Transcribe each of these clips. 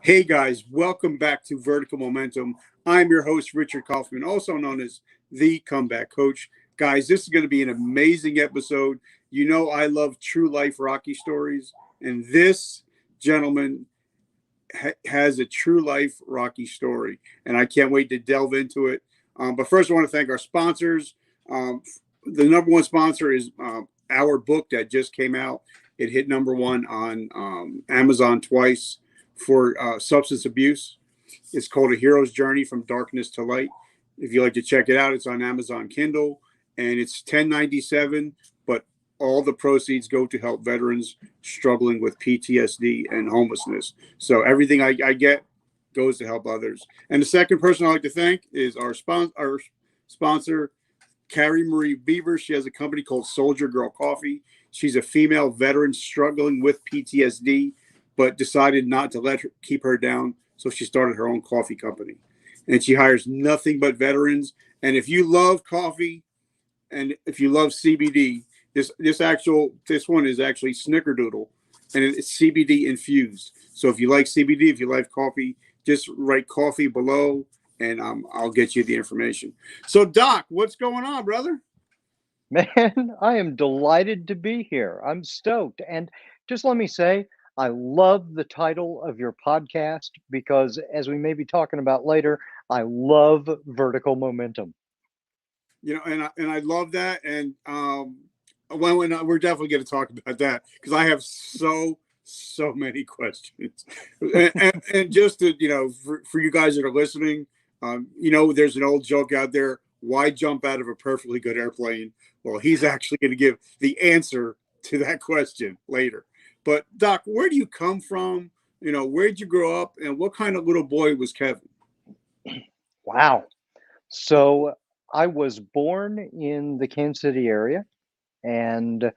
Hey guys, welcome back to Vertical Momentum. I'm your host, Richard Kaufman, also known as the Comeback Coach. Guys, this is going to be an amazing episode. You know, I love true life Rocky stories, and this gentleman has a true life Rocky story, and I can't wait to delve into it. But first, I want to thank our sponsors. The number one sponsor is our book that just came out. It hit number one on Amazon twice for substance abuse. It's called A Hero's Journey from Darkness to Light. If you'd like to check it out, it's on Amazon Kindle, and it's $10.97, but all the proceeds go to help veterans struggling with PTSD and homelessness. So everything I get goes to help others. And the second person I'd like to thank is our sponsor, Carrie Marie Beaver. She has a company called Soldier Girl Coffee. She's a female veteran struggling with PTSD, but decided not to keep her down. So she started her own coffee company, and she hires nothing but veterans. And if you love coffee, and if you love CBD, this one is actually Snickerdoodle, and it's CBD infused. So if you like CBD, if you like coffee, just write coffee below, and I'll get you the information. So Doc, what's going on, brother? Man, I am delighted to be here. I'm stoked. And just let me say, I love the title of your podcast because, as we may be talking about later, I love vertical momentum. You know, and I love that. And we're definitely going to talk about that because I have so many questions. And just to, for you guys that are listening, there's an old joke out there. Why jump out of a perfectly good airplane? Well, he's actually going to give the answer to that question later. But Doc, where do you come from? Where'd you grow up, and what kind of little boy was Kevin? Wow. So I was born in the Kansas City area, and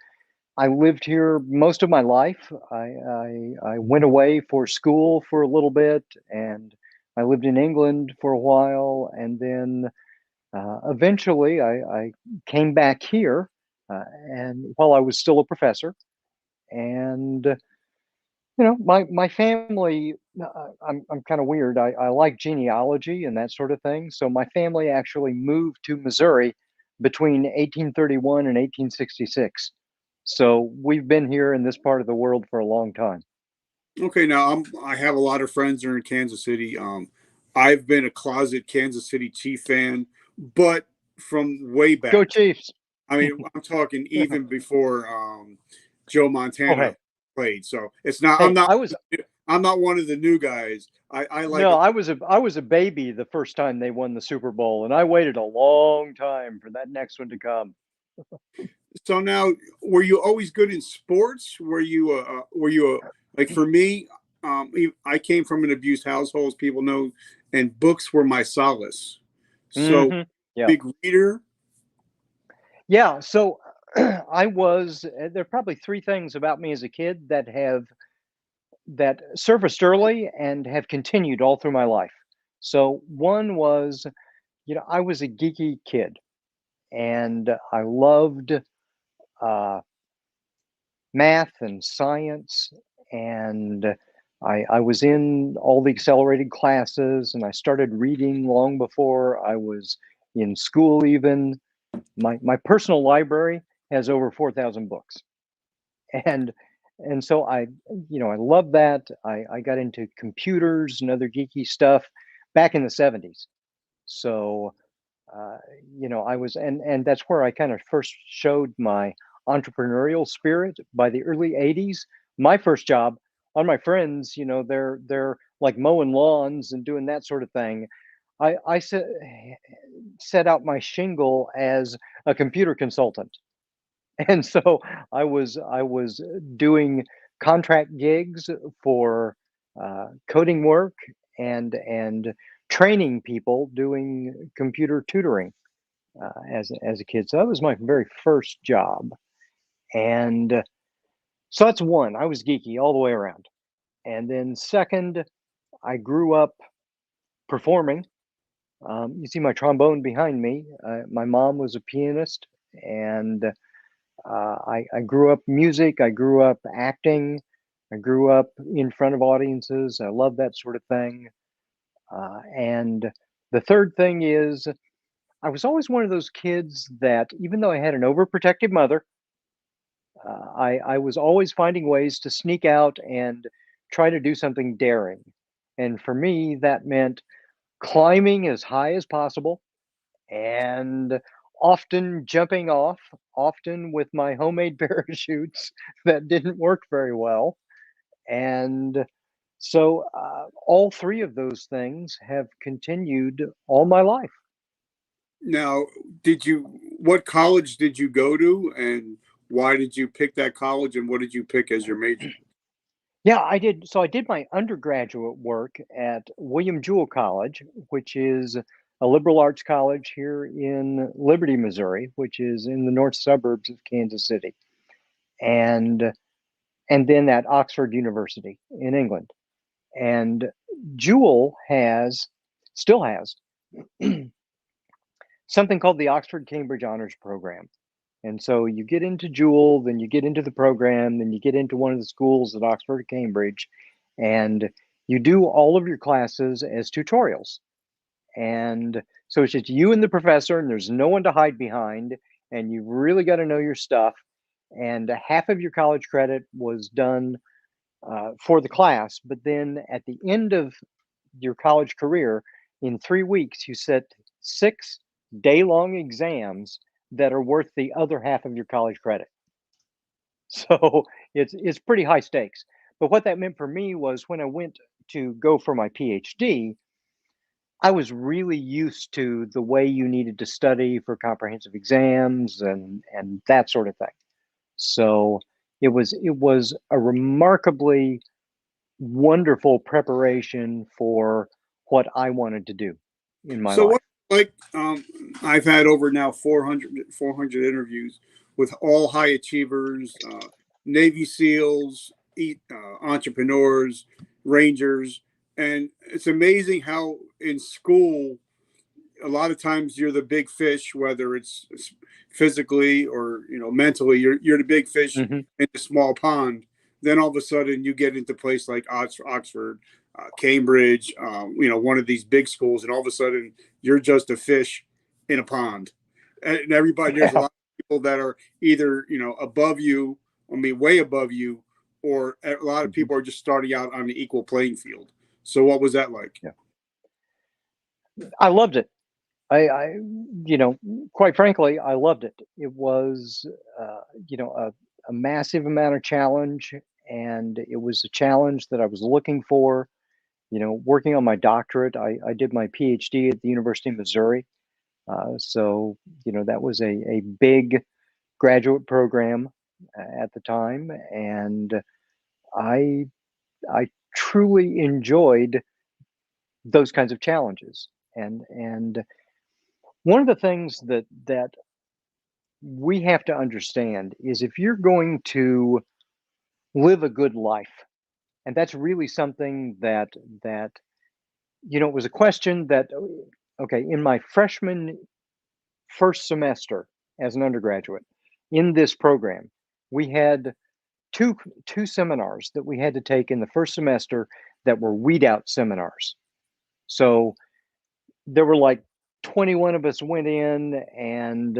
I lived here most of my life. I went away for school for a little bit, and I lived in England for a while, and then eventually I came back here, and while I was still a professor, and my family. I'm kind of weird. I like genealogy and that sort of thing. So my family actually moved to Missouri between 1831 and 1866. So we've been here in this part of the world for a long time. Okay, now I have a lot of friends that are in Kansas City. I've been a closet Kansas City Chief fan, but from way Go back. Chiefs! I mean, I'm talking even before Joe Oh Montana hey, played. So it's not. hey, I was I'm not one of the new guys. I like no, it. I was a baby the first time they won the Super Bowl, and I waited a long time for that next one to come. So now, were you always good in sports? Were you like for me? I came from an abused household, as people know, and books were my solace. So Yeah. big reader. Yeah, so I was there are probably three things about me as a kid that surfaced early and have continued all through my life. So one was, I was a geeky kid and I loved uh, math and science, and I was in all the accelerated classes, and I started reading long before I was in school even. My personal library has over 4,000 books. And and so I love that. I got into computers and other geeky stuff back in the 70s. So uh, I was and that's where I kind of first showed my entrepreneurial spirit by the early 80s. My first job on my friends, they're like mowing lawns and doing that sort of thing. I set out my shingle as a computer consultant. And so I was doing contract gigs for coding work and training people doing computer tutoring as a kid. So that was my very first job, and so that's one. I was geeky all the way around, and then second, I grew up performing. You see my trombone behind me. My mom was a pianist, and I grew up music. I grew up acting. I grew up in front of audiences. I love that sort of thing. And the third thing is, I was always one of those kids that, even though I had an overprotective mother, I was always finding ways to sneak out and try to do something daring. And for me, that meant climbing as high as possible and often jumping off, often with my homemade parachutes that didn't work very well. And so all three of those things have continued all my life. Now, what college did you go to, and why did you pick that college, and what did you pick as your major? Yeah, I did. So I did my undergraduate work at William Jewell College, which is a liberal arts college here in Liberty, Missouri, which is in the north suburbs of Kansas City, and and then at Oxford University in England. And Jewell still has something called the Oxford Cambridge Honors Program. And so you get into Jewell, then you get into the program, then you get into one of the schools at Oxford or Cambridge, and you do all of your classes as tutorials. And so it's just you and the professor, and there's no one to hide behind, and you've really got to know your stuff. And half of your college credit was done for the class, but then at the end of your college career, in 3 weeks, you set 6 day-long exams that are worth the other half of your college credit. So it's pretty high stakes. But what that meant for me was when I went to go for my PhD, I was really used to the way you needed to study for comprehensive exams and that sort of thing. So it was a remarkably wonderful preparation for what I wanted to do in my So life. what, like, I've had over now 400 interviews with all high achievers, Navy SEALs, entrepreneurs, Rangers, and it's amazing how in school a lot of times you're the big fish, whether it's physically or mentally. You're the big fish Hmm. in the small pond. Then all of a sudden you get into place like Oxford, Cambridge, one of these big schools, and all of a sudden you're just a fish in a pond. And everybody, there's a Yeah. lot of people that are either above you, I mean way above you, or a lot of Mhm. people are just starting out on the equal playing field. So what was that like? Yeah. I loved it. I, quite frankly, I loved it. It was, uh, a massive amount of challenge, and it was a challenge that I was looking for. Working on my doctorate, I did my PhD at the University of Missouri. So, that was a big graduate program at the time, and I I truly enjoyed those kinds of challenges. And one of the things that we have to understand is if you're going to live a good life, and that's really something that it was a question that okay, in my freshman first semester as an undergraduate in this program, we had two two seminars that we had to take in the first semester that were weed out seminars. So there were like 21 of us went in, and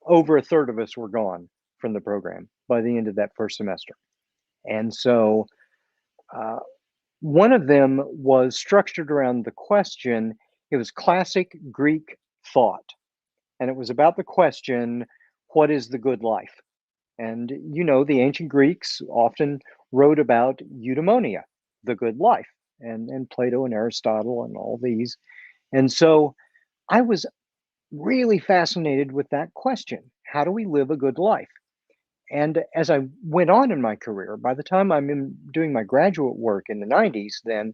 over a third of us were gone from the program by the end of that first semester. And so uh, one of them was structured around the question. It was classic Greek thought, and it was about the question, what is the good life? And the ancient Greeks often wrote about eudaimonia, the good life, and Plato and Aristotle and all these. And so I was really fascinated with that question. How do we live a good life? And as I went on in my career, by the time doing my graduate work in the 90s, then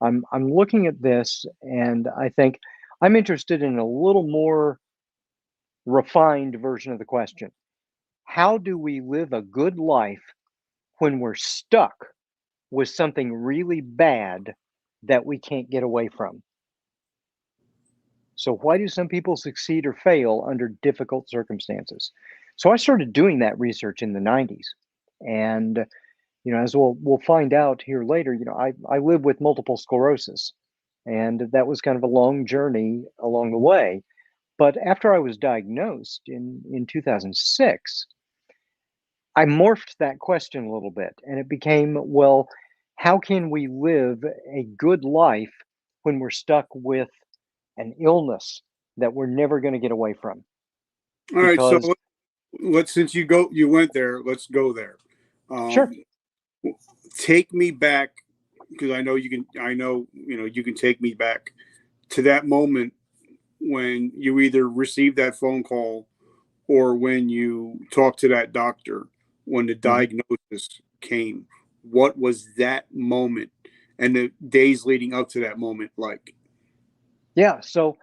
I'm looking at this and I think I'm interested in a little more refined version of the question. How do we live a good life when we're stuck with something really bad that we can't get away from? So, why do some people succeed or fail under difficult circumstances? So, I started doing that research in the 90s. And, as we'll find out here later, I live with multiple sclerosis, and that was kind of a long journey along the way. But after I was diagnosed in 2006, I morphed that question a little bit, and it became, well, how can we live a good life when we're stuck with an illness that we're never going to get away from? All right, so Because let's since you went there, let's go there. sure, Um, Take me back, because I know you can. I know you can take me back to that moment when you either received that phone call or when you talked to that doctor when the mhm, diagnosis came. What was that moment and the days leading up to that moment like? yeah. So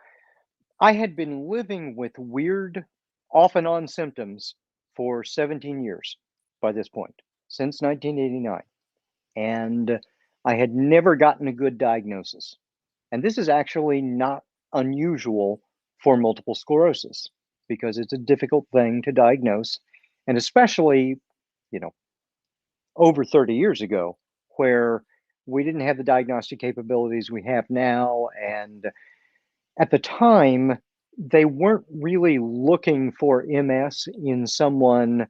I had been living with weird, off and on symptoms for 17 years by this point, since 1989. And I had never gotten a good diagnosis. And this is actually not unusual for multiple sclerosis because it's a difficult thing to diagnose. And especially, you know, over 30 years ago, where we didn't have the diagnostic capabilities we have now. And at the time, they weren't really looking for MS in someone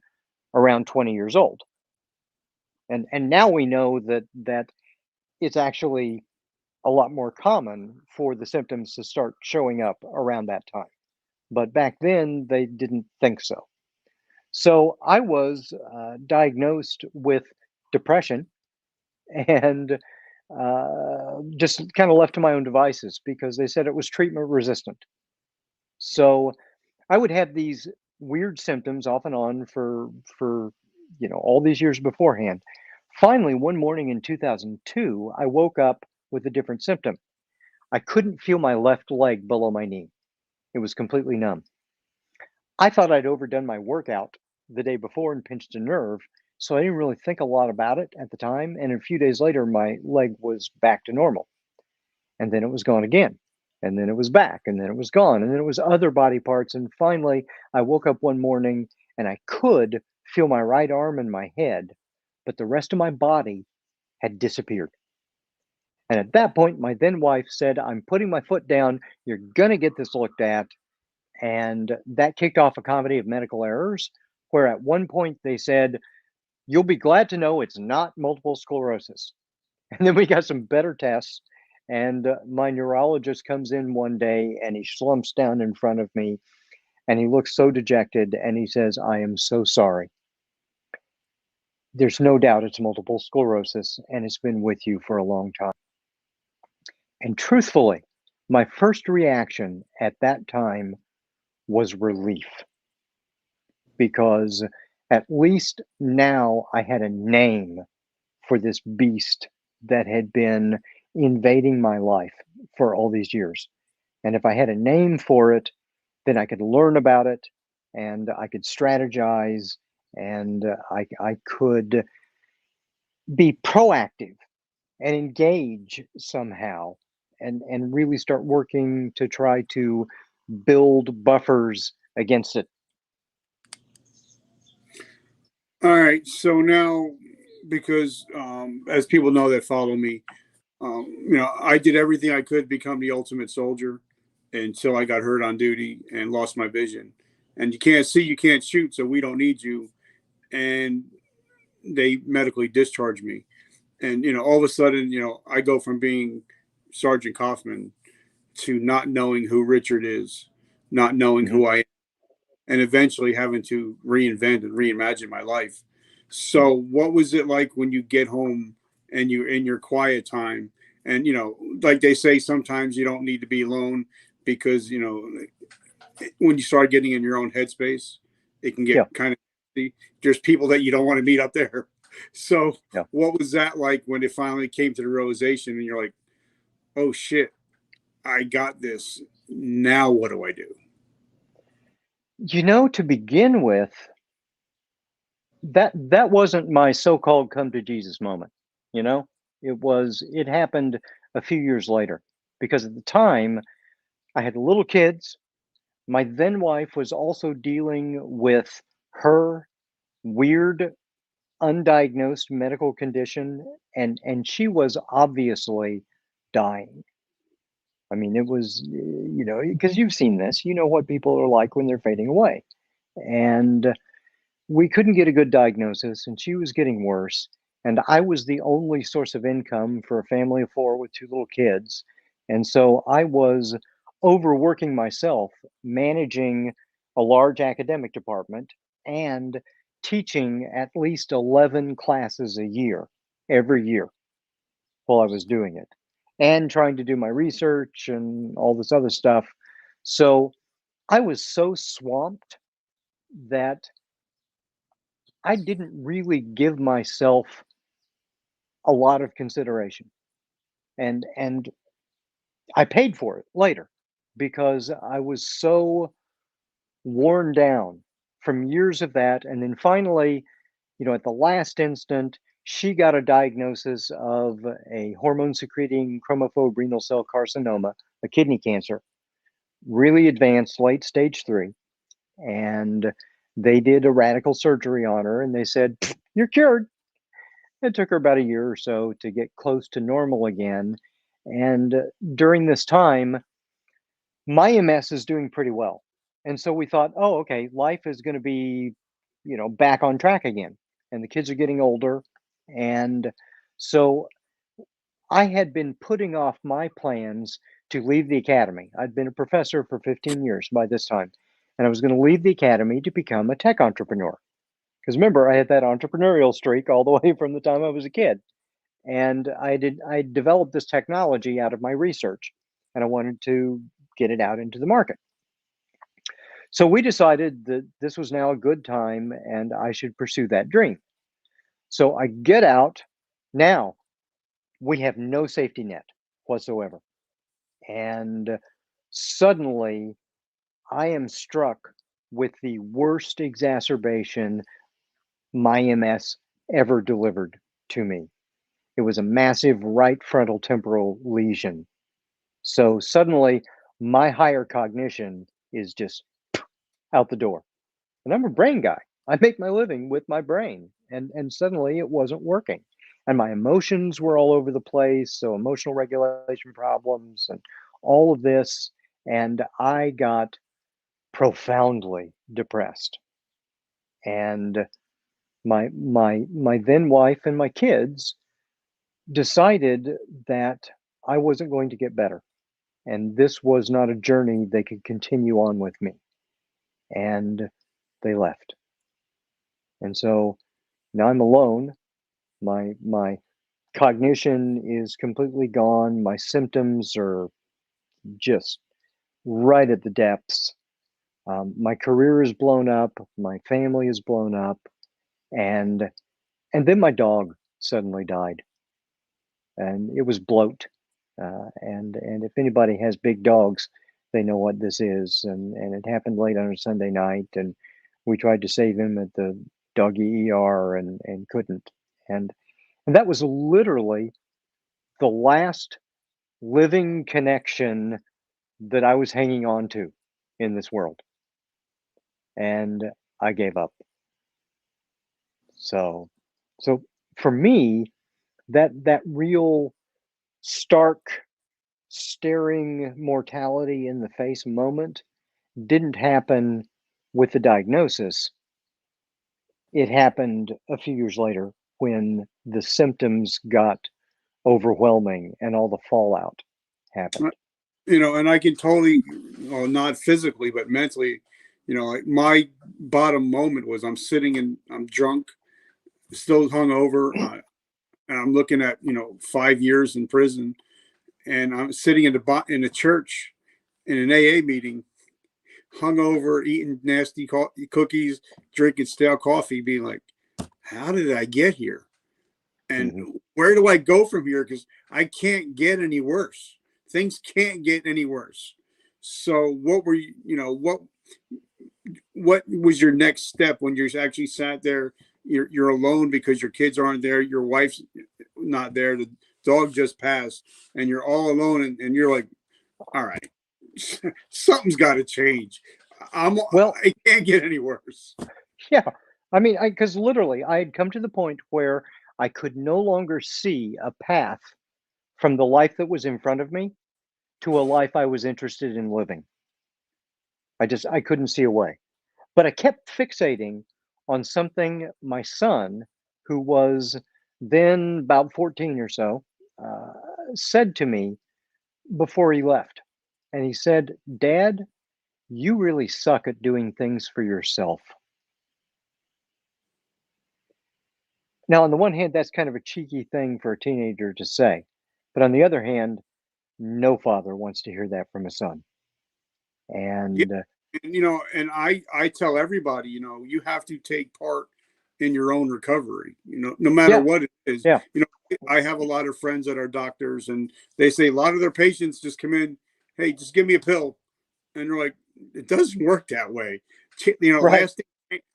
around 20 years old. And now we know that it's actually a lot more common for the symptoms to start showing up around that time. But back then, they didn't think so. So I was diagnosed with depression and just kind of left to my own devices because they said it was treatment resistant. So I would have these weird symptoms off and on for all these years beforehand. Finally, one morning in 2002, I woke up with a different symptom. I couldn't feel my left leg below my knee. It was completely numb. I thought I'd overdone my workout the day before and pinched a nerve, so I didn't really think a lot about it at the time. And a few days later, my leg was back to normal. And then it was gone again. And then it was back. And then it was gone. And then it was other body parts. And finally, I woke up one morning and I could feel my right arm and my head, but the rest of my body had disappeared. And at that point, my then wife said, I'm putting my foot down. You're going to get this looked at. And that kicked off a comedy of medical errors, where at one point they said, you'll be glad to know it's not multiple sclerosis. And then we got some better tests. And my neurologist comes in one day and he slumps down in front of me and he looks so dejected and he says, I am so sorry. There's no doubt it's multiple sclerosis and it's been with you for a long time. And truthfully, my first reaction at that time was relief because at least now I had a name for this beast that had been invading my life for all these years. And if I had a name for it, then I could learn about it and I could strategize and I could be proactive and engage somehow and really start working to try to build buffers against it. All right, so now because as people know that follow me, I did everything I could to become the ultimate soldier until I got hurt on duty and lost my vision. And you can't see, you can't shoot, so we don't need you. And they medically discharged me. And all of a sudden, I go from being Sergeant Kaufman to not knowing who Richard is, not knowing Mhm, who I am, and eventually having to reinvent and reimagine my life. mhm. So, what was it like when you get home and you're in your quiet time? And, like they say, sometimes you don't need to be alone because, when you start getting in your own headspace, it can Yeah, get kind of, there's people that you don't want to meet up there. So, yeah. what was that like when it finally came to the realization and you're like, oh shit, I got this. Now, what do I do? To begin with, that wasn't my so-called come to Jesus moment, you know? It happened a few years later because at the time I had little kids. My then wife was also dealing with her weird undiagnosed medical condition, and she was obviously dying. I mean, it was, because you've seen this, you know what people are like when they're fading away. And we couldn't get a good diagnosis, and she was getting worse. And I was the only source of income for a family of four with two little kids. And so I was overworking myself, managing a large academic department and teaching at least 11 classes a year, every year, while I was doing it, and trying to do my research and all this other stuff. So I was so swamped that I didn't really give myself a lot of consideration. And I paid for it later because I was so worn down from years of that. And then finally, at the last instant, she got a diagnosis of a hormone secreting chromophobe renal cell carcinoma, a kidney cancer, really advanced, late stage 3. And they did a radical surgery on her and they said, "You're cured." It took her about a year or so to get close to normal again. And during this time, my MS is doing pretty well. And so we thought, oh, okay, life is going to be, back on track again. And the kids are getting older. And so I had been putting off my plans to leave the academy. I'd been a professor for 15 years by this time. And I was going to leave the academy to become a tech entrepreneur. Because remember, I had that entrepreneurial streak all the way from the time I was a kid. And I developed this technology out of my research, and I wanted to get it out into the market. So we decided that this was now a good time and I should pursue that dream. So I get out. Now we have no safety net whatsoever. And suddenly I am struck with the worst exacerbation my MS ever delivered to me. It was a massive right frontal temporal lesion. So suddenly my higher cognition is just out the door. And I'm a brain guy. I make my living with my brain. And suddenly it wasn't working. And my emotions were all over the place. So emotional regulation problems and all of this. And I got profoundly depressed. And my then wife and my kids decided that I wasn't going to get better. And this was not a journey they could continue on with me. And they left. And so now I'm alone. My cognition is completely gone. My symptoms are just right at the depths. My career is blown up. My family is blown up. And then my dog suddenly died. And it was bloat. And if anybody has big dogs, they know what this is. And it happened late on a Sunday night, and we tried to save him at the doggy ER and couldn't. And that was literally the last living connection that I was hanging on to in this world. And I gave up. So for me, that real stark staring mortality in the face moment didn't happen with the diagnosis. It happened a few years later when the symptoms got overwhelming and all the fallout happened. And I can totally, well, not physically, but mentally, like my bottom moment was I'm drunk, still hungover, and I'm looking at, 5 years in prison, and I'm sitting in a church in an AA meeting, hungover, eating nasty cookies, drinking stale coffee, being like, how did I get here? And where do I go from here? Because I can't get any worse. Things can't get any worse. So what were you, what was your next step when you actually sat there? You're alone because your kids aren't there. Your wife's not there. The dog just passed and you're all alone. And you're like, all right, something's got to change. I can't get any worse. Yeah. I mean, because literally, I had come to the point where I could no longer see a path from the life that was in front of me to a life I was interested in living. I couldn't see a way. But I kept fixating on something my son, who was then about 14 or so, uh, said to me before he left. And he said, "Dad, you really suck at doing things for yourself." Now, on the one hand, that's kind of a cheeky thing for a teenager to say. But on the other hand, no father wants to hear that from a son. Yeah, And and and I tell everybody, you have to take part in your own recovery, no matter yeah, what it is. yeah, I have a lot of friends that are doctors, and they say a lot of their patients just come in, hey, just give me a pill, and they're like, it doesn't work that way. right,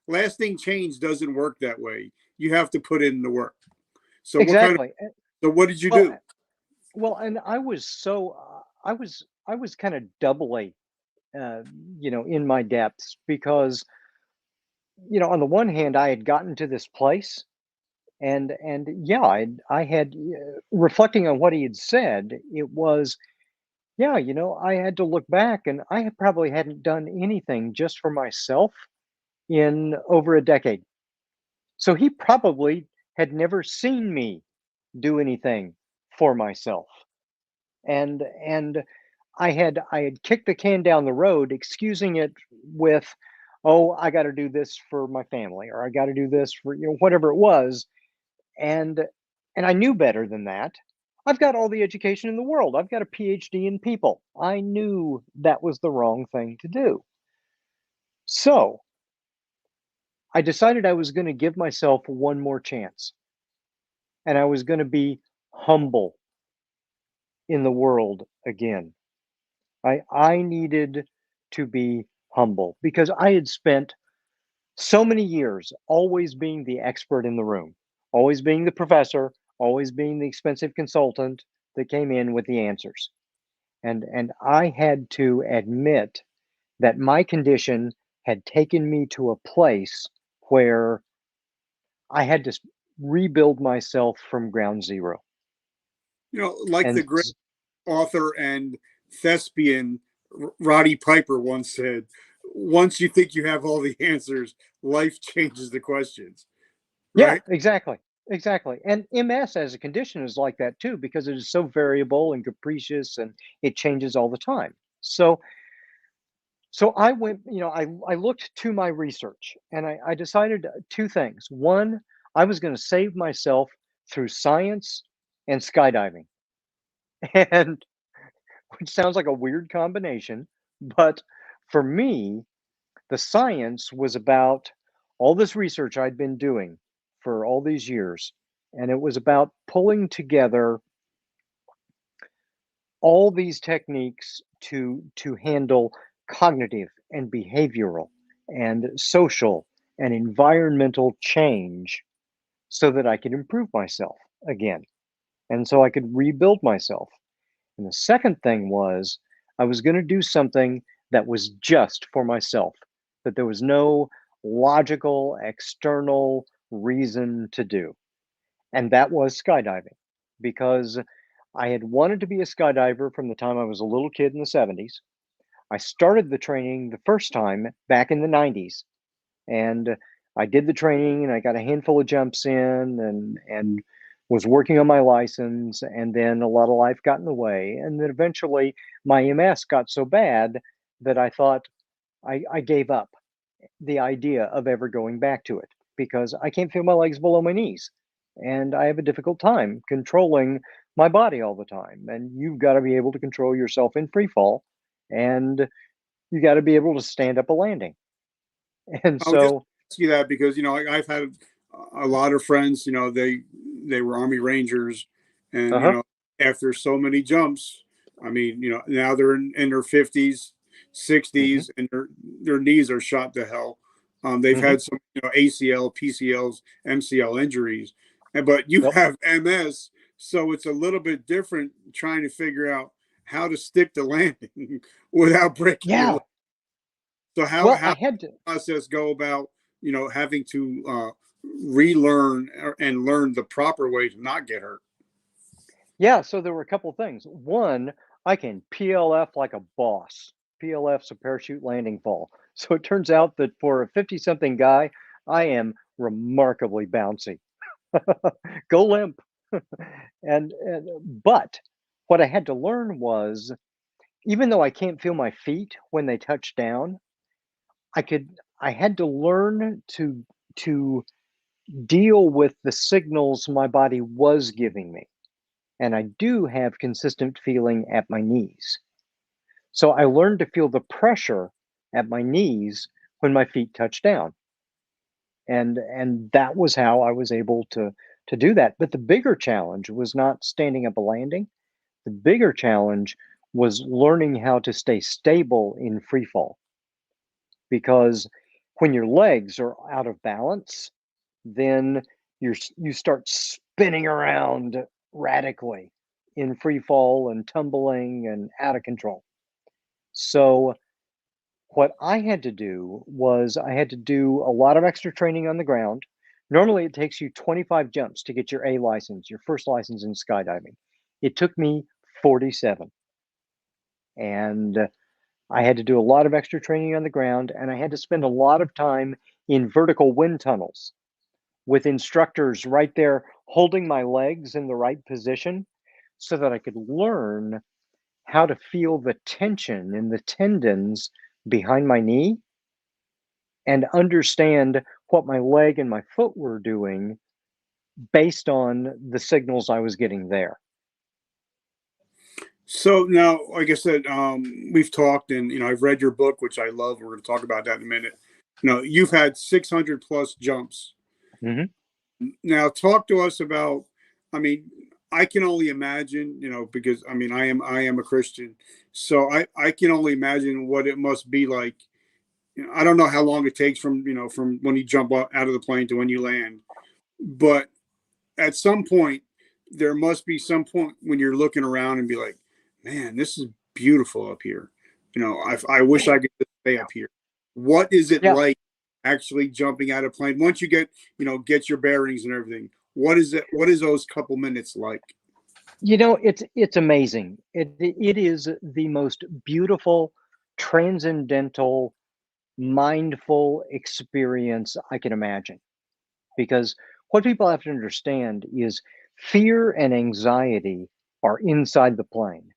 Lasting change doesn't work that way. You have to put in the work. So exactly. so what did you Well, do? and I was so I was kind of doubly, uh, in my depths because on the one hand, I had gotten to this place, and yeah, I had reflecting on what he had said, it was yeah, I had to look back, and I had probably hadn't done anything just for myself in over a decade. So he probably had never seen me do anything for myself. And I had kicked the can down the road, excusing it with, "Oh, I got to do this for my family, or I got to do this for whatever it was." And and I knew better than that. I've got all the education in the world. I've got a PhD in people. I knew that was the wrong thing to do. So I decided I was going to give myself one more chance, and I was going to be humble in the world again. I needed to be humble because I had spent so many years always being the expert in the room, always being the professor, always being the expensive consultant that came in with the answers. And I had to admit that my condition had taken me to a place where I had to rebuild myself from ground zero. Like And the great author and thespian Roddy Piper once said, once you think you have all the answers, life changes the questions, yeah, right? exactly. Exactly. And MS as a condition is like that too, because it is so variable and capricious and it changes all the time. So I went, I looked to my research and I decided two things. One, I was going to save myself through science and skydiving. And which sounds like a weird combination, but for me, the science was about all this research I'd been doing for all these years, and it was about pulling together all these techniques to handle cognitive and behavioral and social and environmental change so that I could improve myself again and so I could rebuild myself. And the second thing was I was going to do something that was just for myself, that there was no logical external reason to do. And that was skydiving because I had wanted to be a skydiver from the time I was a little kid in the 70s. I started the training the first time back in the 90s, and I did the training and I got a handful of jumps in and was working on my license, and then a lot of life got in the way, and then eventually my MS got so bad that I thought I gave up the idea of ever going back to it because I can't feel my legs below my knees. And I have a difficult time controlling my body all the time. And you've got to be able to control yourself in free fall. And you got to be able to stand up a landing. And I would just so, ask you that because I've had a lot of friends. They were Army Rangers, and uh huh. after so many jumps, I mean, now they're in their 50s, Hmm. 60s, and their knees are shot to hell. They've Hmm. had some ACL, PCLs, MCL injuries, but you Yep. have MS, so it's a little bit different trying to figure out how to stick the landing without breaking your leg. Yeah. So Well, how I had to. process go about having to relearn and learn the proper way to not get hurt? Yeah, so there were a couple things. One, I can PLF like a boss. PLF's a parachute landing fall. So it turns out that for a 50-something guy, I am remarkably bouncy. Go limp. But what I had to learn was, even though I can't feel my feet when they touch down, I had to learn to deal with the signals my body was giving me. And I do have consistent feeling at my knees. So I learned to feel the pressure at my knees when my feet touch down. And that was how I was able to do that. But the bigger challenge was not standing up a landing. The bigger challenge was learning how to stay stable in free fall. Because when your legs are out of balance, then you start spinning around radically in free fall and tumbling and out of control. So what I had to do was I had to do a lot of extra training on the ground. Normally it takes you 25 jumps to get your A license, your first license in skydiving. It took me 47. And I had to do a lot of extra training on the ground, and I had to spend a lot of time in vertical wind tunnels with instructors right there holding my legs in the right position so that I could learn how to feel the tension in the tendons behind my knee and understand what my leg and my foot were doing based on the signals I was getting there. So now, like I said, we've talked, and I've read your book, which I love. We're going to talk about that in a minute. You've had 600 plus jumps. Hmm. Now, talk to us about. I mean, I can only imagine, because I am a Christian, so I can only imagine what it must be like. I don't know how long it takes from when you jump out of the plane to when you land, but at some point there must be some point when you're looking around and be like, man, this is beautiful up here. I wish I could just stay up here. What is it Yeah, like actually jumping out of plane once you get your bearings and everything? What is it? What is those couple minutes like? it's amazing. It is the most beautiful, transcendental, mindful experience I can imagine. Because what people have to understand is fear and anxiety are inside the plane.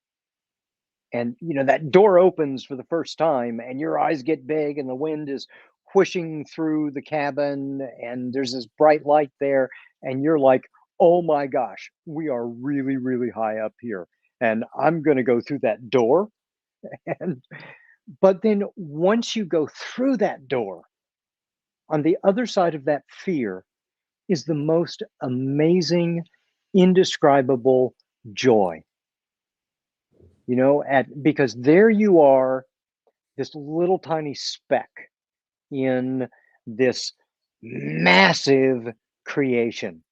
And that door opens for the first time and your eyes get big and the wind is whooshing through the cabin and there's this bright light there and you're like, "Oh my gosh, we are really really high up here and I'm going to go through that door." And but then once you go through that door, on the other side of that fear is the most amazing, indescribable joy. Because there you are, this little tiny speck in this massive creation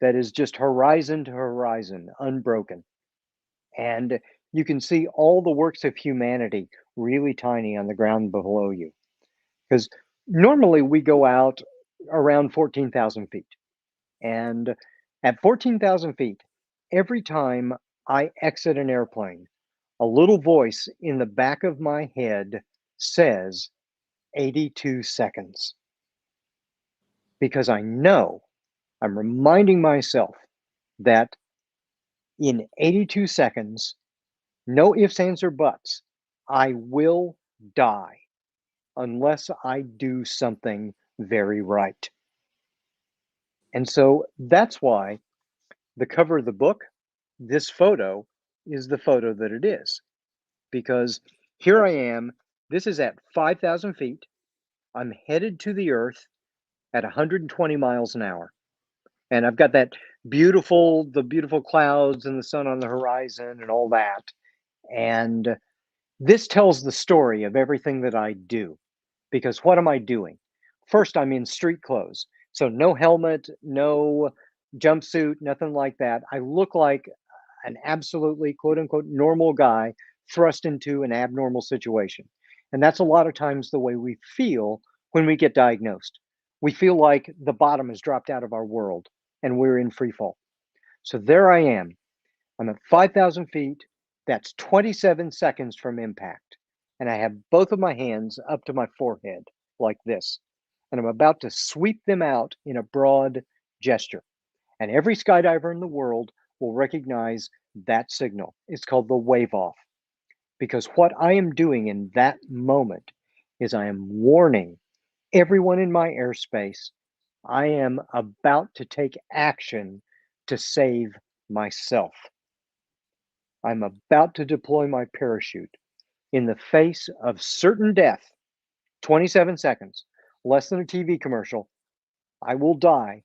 that is just horizon to horizon, unbroken. And you can see all the works of humanity really tiny on the ground below you. Because normally we go out around 14,000 feet. And at 14,000 feet, every time I exit an airplane, a little voice in the back of my head says 82 seconds. Because I know I'm reminding myself that in 82 seconds, no ifs, ands, or buts, I will die unless I do something very right. And so that's why the cover of the book, this photo is the photo that it is. Because here I am, this is at 5,000 feet. I'm headed to the earth at 120 miles an hour. And I've got the beautiful clouds and the sun on the horizon and all that. And this tells the story of everything that I do. Because what am I doing? First, I'm in street clothes. So no helmet, no jumpsuit, nothing like that. I look like an absolutely quote unquote normal guy thrust into an abnormal situation. And that's a lot of times the way we feel when we get diagnosed. We feel like the bottom has dropped out of our world and we're in free fall. So there I am. I'm at 5,000 feet. That's 27 seconds from impact. And I have both of my hands up to my forehead like this. And I'm about to sweep them out in a broad gesture. And every skydiver in the world will recognize that signal. It's called the wave off. Because what I am doing in that moment is I am warning everyone in my airspace I am about to take action to save myself. I'm about to deploy my parachute in the face of certain death. 27 seconds, less than a TV commercial. I will die,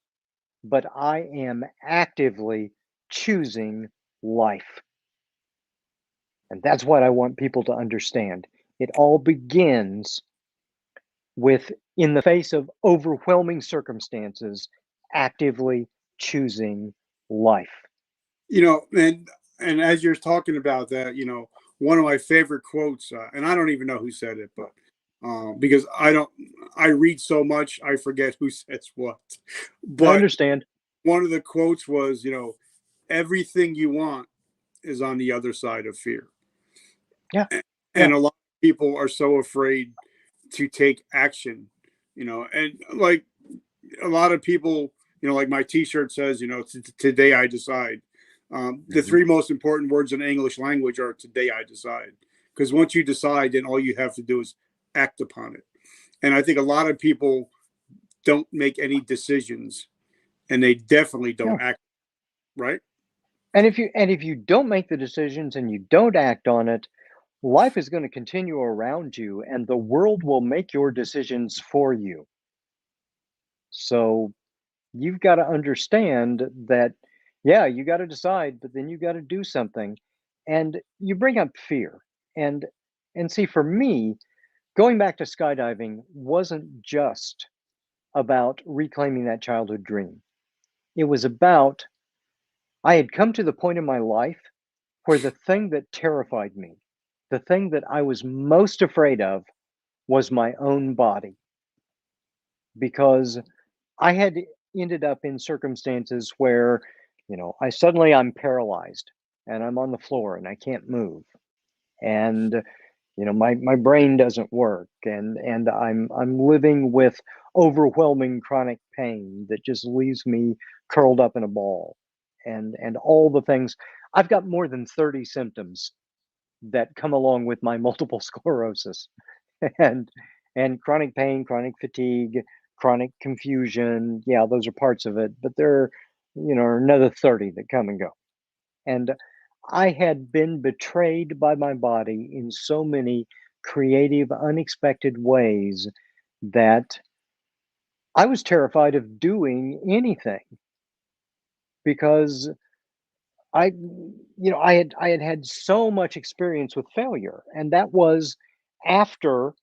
but I am actively choosing life. And that's what I want people to understand. It all begins with, in the face of overwhelming circumstances, actively choosing life. And as you're talking about that, one of my favorite quotes, and I don't even know who said it, but because I read so much, I forget who says what. I But understand. one of the quotes was, everything you want is on the other side of fear. Yeah. And Yeah. a lot of people are so afraid to take action, and like a lot of people, like my t-shirt says, today I decide. The Mhm. three most important words in English language are today I decide. Because once you decide, then all you have to do is act upon it. And I think a lot of people don't make any decisions, and they definitely Yeah. don't act, right? And if you don't make the decisions and you don't act on it, life is going to continue around you and the world will make your decisions for you. So you've got to understand that, yeah, you got to decide, but then you got to do something. And you bring up fear. And see, for me, going back to skydiving wasn't just about reclaiming that childhood dream. It was about, I had come to the point in my life where the thing that terrified me, the thing that I was most afraid of, was my own body. Because I had ended up in circumstances where, I'm paralyzed and I'm on the floor and I can't move. And my brain doesn't work, and I'm living with overwhelming chronic pain that just leaves me curled up in a ball, and all the things. I've got more than 30 symptoms that come along with my multiple sclerosis, and chronic pain, chronic fatigue, chronic confusion. Yeah, those are parts of it, but there are, another 30 that come and go. And I had been betrayed by my body in so many creative, unexpected ways that I was terrified of doing anything because I had so much experience with failure. And that was after,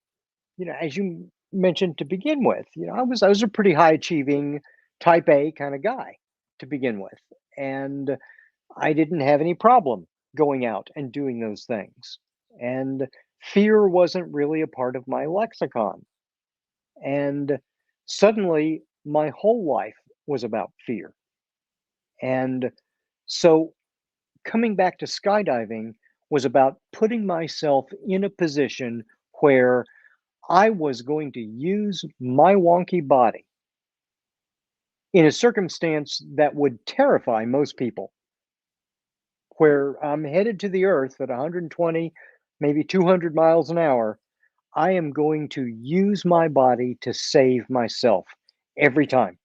as you mentioned to begin with, I was a pretty high achieving type A kind of guy to begin with. And I didn't have any problem going out and doing those things. And fear wasn't really a part of my lexicon. And suddenly my whole life was about fear. And so coming back to skydiving was about putting myself in a position where I was going to use my wonky body in a circumstance that would terrify most people, where I'm headed to the earth at 120, maybe 200 miles an hour. I am going to use my body to save myself every time.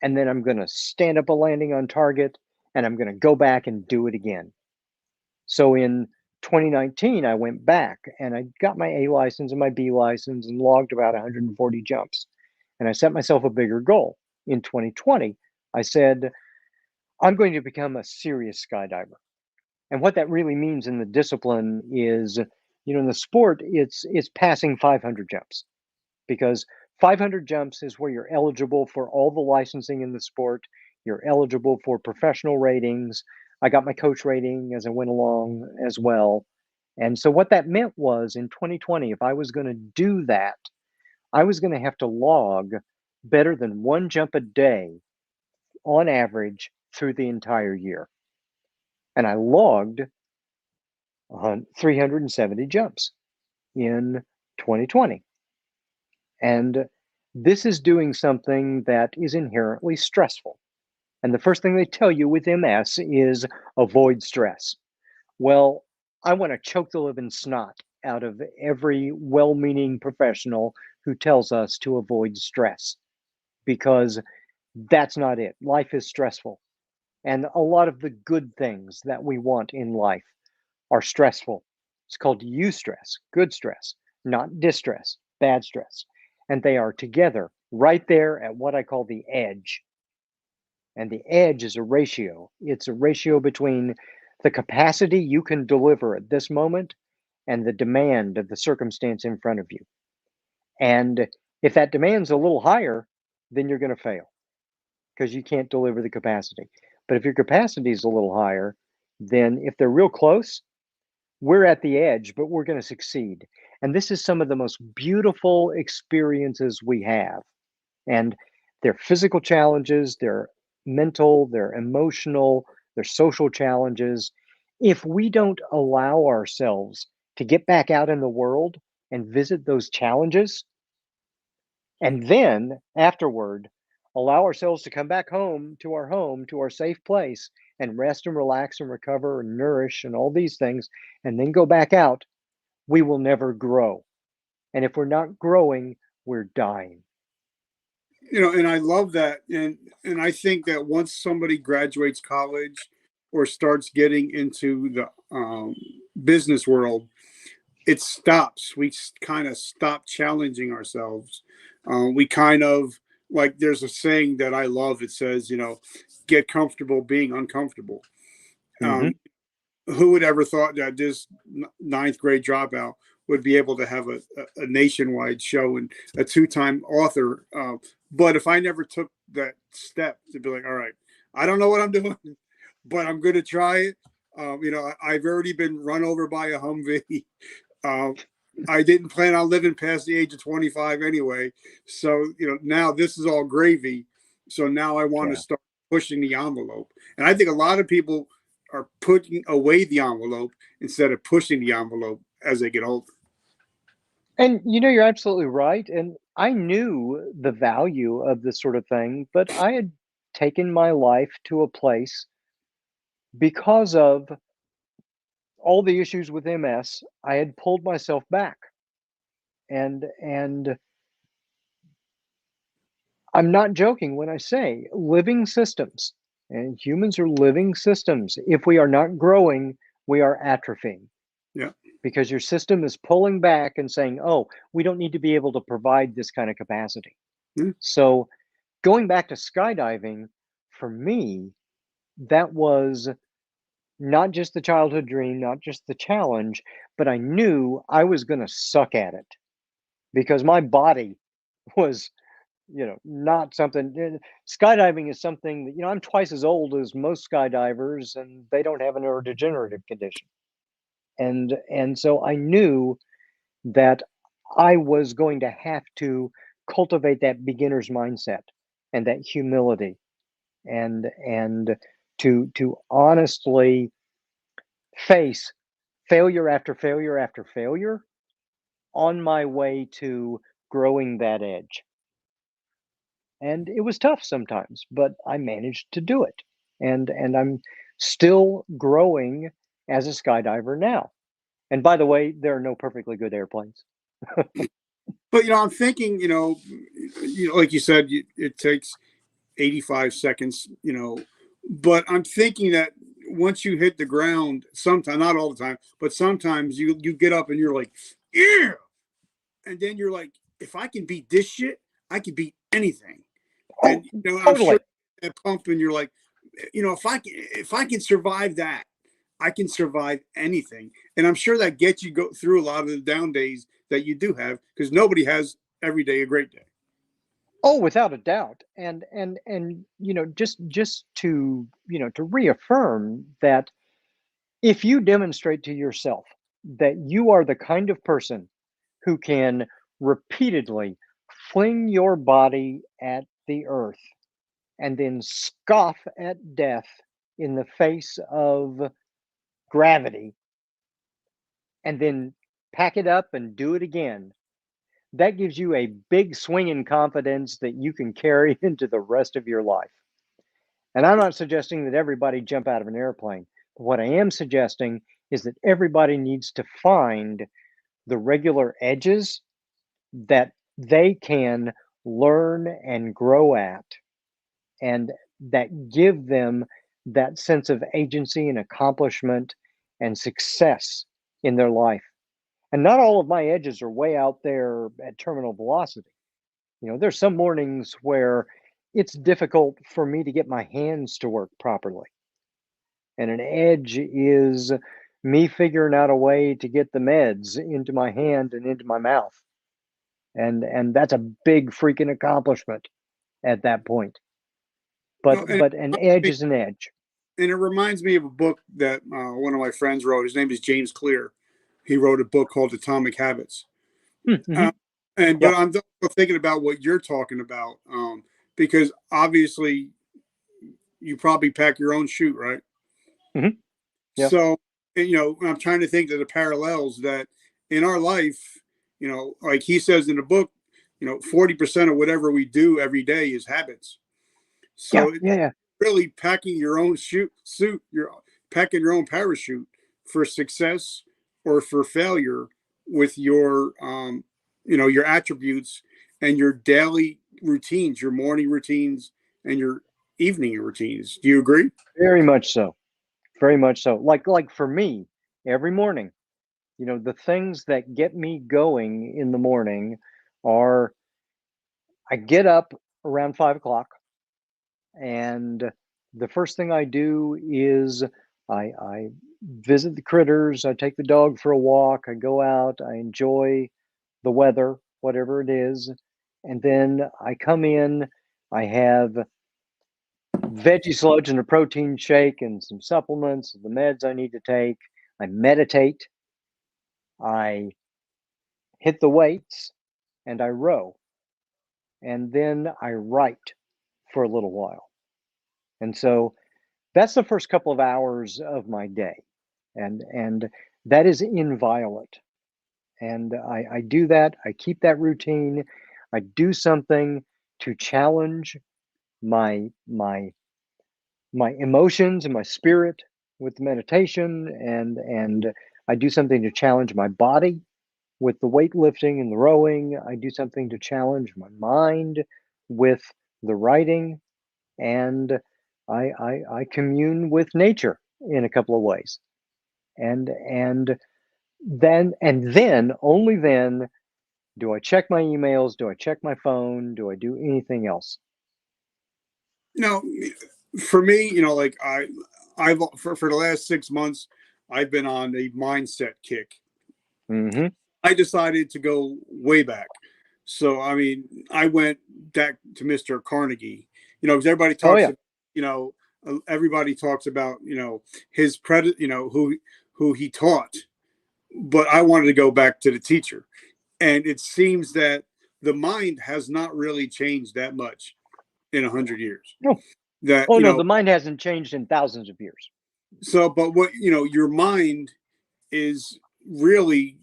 And then I'm going to stand up a landing on target and I'm going to go back and do it again. So in 2019, I went back and I got my A license and my B license and logged about 140 jumps. And I set myself a bigger goal. In 2020, I said, I'm going to become a serious skydiver. And what that really means in the discipline is, in the sport, it's passing 500 jumps, because 500 jumps is where you're eligible for all the licensing in the sport. You're eligible for professional ratings. I got my coach rating as I went along as well. And so what that meant was, in 2020, if I was going to do that, I was going to have to log better than one jump a day on average through the entire year. And I logged 370 jumps in 2020. And this is doing something that is inherently stressful. And the first thing they tell you with MS is avoid stress. Well, I want to choke the living snot out of every well meaning professional who tells us to avoid stress because that's not it. Life is stressful. And a lot of the good things that we want in life are stressful. It's called eustress, good stress, not distress, bad stress. And they are together right there at what I call the edge. And the edge is a ratio. It's a ratio between the capacity you can deliver at this moment and the demand of the circumstance in front of you. And if that demand's a little higher, then you're going to fail because you can't deliver the capacity. But if your capacity is a little higher, then if they're real close, we're at the edge, but we're going to succeed. And this is some of the most beautiful experiences we have. And they're physical challenges, they're mental, they're emotional, they're social challenges. If we don't allow ourselves to get back out in the world and visit those challenges, and then afterward, allow ourselves to come back home, to our safe place, and rest and relax and recover and nourish and all these things, and then go back out, we will never grow. And if we're not growing, we're dying. And I love that. And I think that once somebody graduates college or starts getting into the business world, it stops. We kind of stop challenging ourselves. We kind of, like, there's a saying that I love. It says, get comfortable being uncomfortable. Mm-hmm. Who would ever thought that this ninth grade dropout would be able to have a nationwide show and a two-time author? But if I never took that step to be like, all right, I don't know what I'm doing, but I'm going to try it. I've already been run over by a Humvee. I didn't plan on living past the age of 25 anyway. So, now this is all gravy. So now I want to start pushing the envelope. And I think a lot of people are putting away the envelope instead of pushing the envelope as they get older. And you're absolutely right. And I knew the value of this sort of thing, but I had taken my life to a place because of all the issues with MS. I had pulled myself back. And I'm not joking when I say living systems, and humans are living systems. If we are not growing, we are atrophying. Yeah. Because your system is pulling back and saying, oh, we don't need to be able to provide this kind of capacity. Mm. So going back to skydiving, for me, that was not just the childhood dream, not just the challenge, but I knew I was going to suck at it because my body was, not something. Skydiving is something that, I'm twice as old as most skydivers and they don't have a neurodegenerative condition. And so I knew that I was going to have to cultivate that beginner's mindset and that humility and to honestly face failure after failure after failure on my way to growing that edge. And it was tough sometimes, but I managed to do it. And I'm still growing as a skydiver now. And by the way, there are no perfectly good airplanes. But I'm thinking, like you said, it takes 85 seconds, but I'm thinking that once you hit the ground, sometimes, not all the time, but sometimes you get up and you're like, yeah, and then you're like, if I can beat this shit, I can beat anything. Oh, And I'm totally. sure that pump, and you're like, if I can survive that, I can survive anything. And I'm sure that gets you go through a lot of the down days that you do have, because nobody has every day a great day. Oh, without a doubt. And just to, to reaffirm that if you demonstrate to yourself that you are the kind of person who can repeatedly fling your body at the earth and then scoff at death in the face of gravity and then pack it up and do it again, that gives you a big swing in confidence that you can carry into the rest of your life. And I'm not suggesting that everybody jump out of an airplane. But what I am suggesting is that everybody needs to find the regular edges that they can learn and grow at, and that give them that sense of agency and accomplishment and success in their life. And not all of my edges are way out there at terminal velocity. There's some mornings where it's difficult for me to get my hands to work properly. And an edge is me figuring out a way to get the meds into my hand and into my mouth. And that's a big freaking accomplishment at that point. No, But an edge is an edge. And it reminds me of a book that one of my friends wrote. His name is James Clear. He wrote a book called Atomic Habits. Mm-hmm. But I'm thinking about what you're talking about, because obviously you probably pack your own chute, right? Mm-hmm. Yeah. So, I'm trying to think of the parallels that in our life, like he says in the book, 40% of whatever we do every day is habits. So yeah. Really packing your own suit, you're packing your own parachute for success or for failure with your, your attributes and your daily routines, your morning routines and your evening routines. Do you agree? Very much so. Very much so. Like for me, every morning, the things that get me going in the morning are I get up around 5 o'clock, and the first thing I do is I visit the critters. I take the dog for a walk. I go out. I enjoy the weather, whatever it is, and then I come in. I have veggie sludge and a protein shake and some supplements, the meds I need to take. I meditate. I hit the weights and I row. And then I write for a little while. And so that's the first couple of hours of my day. And that is inviolate. And I do that. I keep that routine. I do something to challenge my emotions and my spirit with meditation, and I do something to challenge my body with the weightlifting and the rowing. I do something to challenge my mind with the writing, and I commune with nature in a couple of ways. And then only then do I check my emails, do I check my phone, do I do anything else? No, for me, like I've for the last 6 months, I've been on a mindset kick. Mm-hmm. I decided to go way back. So, I mean, I went back to Mr. Carnegie, because everybody Oh talks, yeah. everybody talks about, his who he taught, but I wanted to go back to the teacher. And it seems that the mind has not really changed that much in 100 years. No. That, Oh no, the mind hasn't changed in thousands of years. so, but what, your mind is really,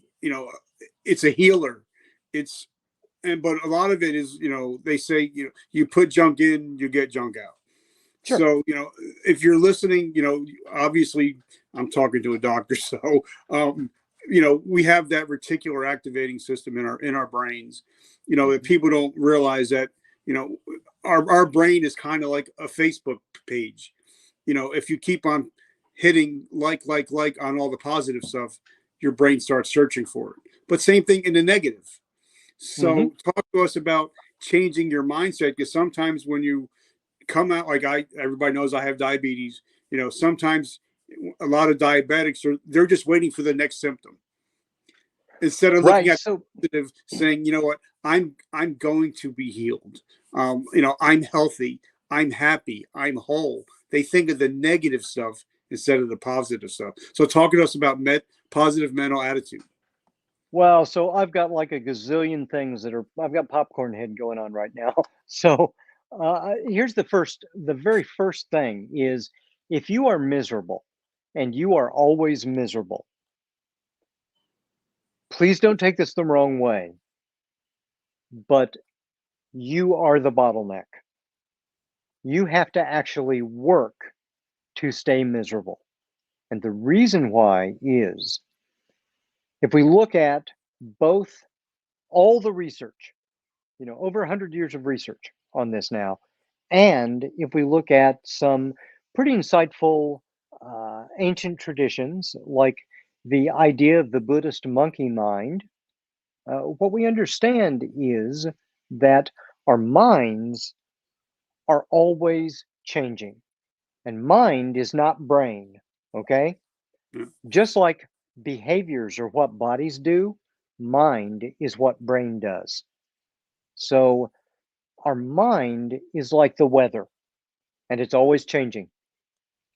it's a healer. But a lot of it is, they say, you put junk in, you get junk out. Sure. So, if you're listening, obviously I'm talking to a doctor. So, we have that reticular activating system in our brains, that people don't realize that, our brain is kind of like a Facebook page. If you keep on hitting like on all the positive stuff, your brain starts searching for it. But same thing in the negative. So talk to us about changing your mindset, because sometimes when you come out, like everybody knows I have diabetes, sometimes a lot of diabetics they're just waiting for the next symptom instead of looking Right. at So positive, saying, what, I'm going to be healed. I'm healthy, I'm happy, I'm whole. They think of the negative stuff instead of the positive stuff. So talk to us about positive mental attitude. Well, so I've got like a gazillion things I've got popcorn head going on right now. So here's the very first thing is if you are miserable and you are always miserable, please don't take this the wrong way, but you are the bottleneck. You have to actually work to stay miserable. And the reason why is if we look at both all the research, over 100 years of research on this now, and if we look at some pretty insightful ancient traditions like the idea of the Buddhist monkey mind, what we understand is that our minds are always changing. And mind is not brain, okay? Yeah. Just like behaviors are what bodies do, mind is what brain does. So our mind is like the weather, and it's always changing,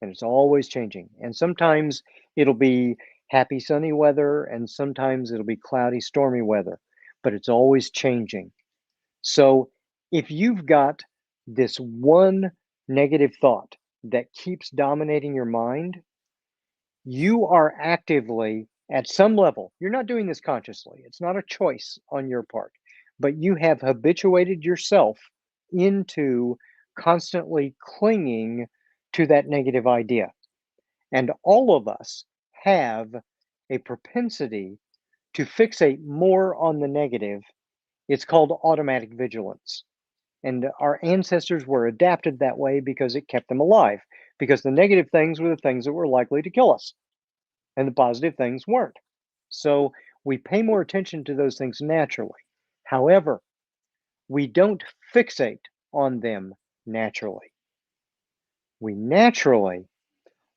and it's always changing. And sometimes it'll be happy, sunny weather, and sometimes it'll be cloudy, stormy weather, but it's always changing. So if you've got this one negative thought that keeps dominating your mind, you are actively, at some level, you're not doing this consciously, it's not a choice on your part, but you have habituated yourself into constantly clinging to that negative idea. And all of us have a propensity to fixate more on the negative. It's called automatic vigilance. And our ancestors were adapted that way because it kept them alive, because the negative things were the things that were likely to kill us and the positive things weren't. So we pay more attention to those things naturally. However, we don't fixate on them naturally. We naturally,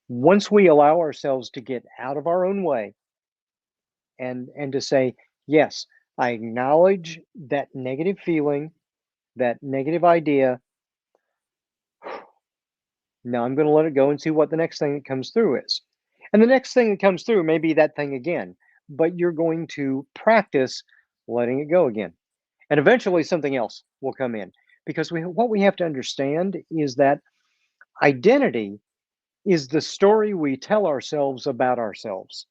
once we allow ourselves to get out of our own way and to say, yes, I acknowledge that negative feeling, that negative idea. Now I'm going to let it go and see what the next thing that comes through is. And the next thing that comes through may be that thing again, but you're going to practice letting it go again. And eventually something else will come in because what we have to understand is that identity is the story we tell ourselves about ourselves.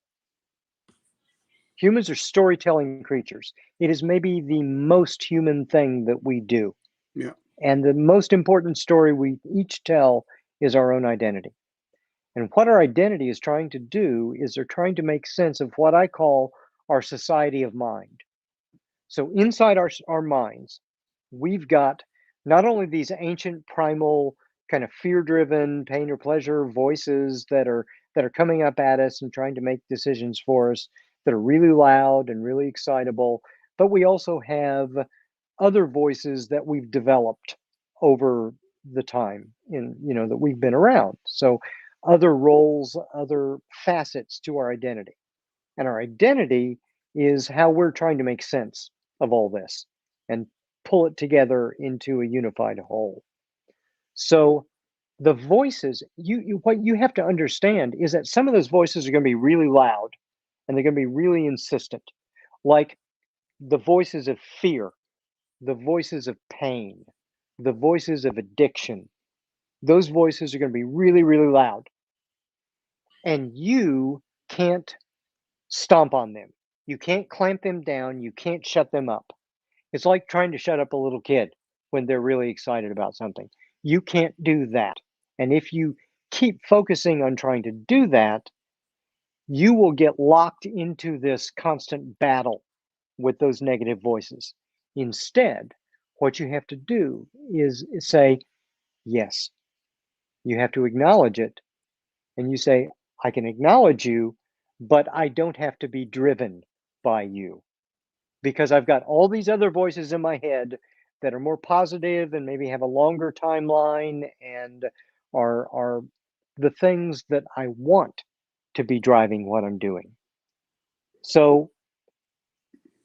Humans are storytelling creatures. It is maybe the most human thing that we do. Yeah. And the most important story we each tell is our own identity. And what our identity is trying to do is they're trying to make sense of what I call our society of mind. So inside our minds, we've got not only these ancient primal kind of fear-driven pain or pleasure voices that are coming up at us and trying to make decisions for us that are really loud and really excitable, but we also have other voices that we've developed over the time in that we've been around. So other roles, other facets to our identity. And our identity is how we're trying to make sense of all this and pull it together into a unified whole. So the voices, what you have to understand is that some of those voices are going to be really loud and they're going to be really insistent, like the voices of fear, the voices of pain, the voices of addiction. Those voices are going to be really, really loud. And you can't stomp on them. You can't clamp them down. You can't shut them up. It's like trying to shut up a little kid when they're really excited about something. You can't do that. And if you keep focusing on trying to do that, you will get locked into this constant battle with those negative voices. Instead, what you have to do is say, yes, you have to acknowledge it. And you say, I can acknowledge you, but I don't have to be driven by you because I've got all these other voices in my head that are more positive and maybe have a longer timeline and are the things that I want to be driving what I'm doing. So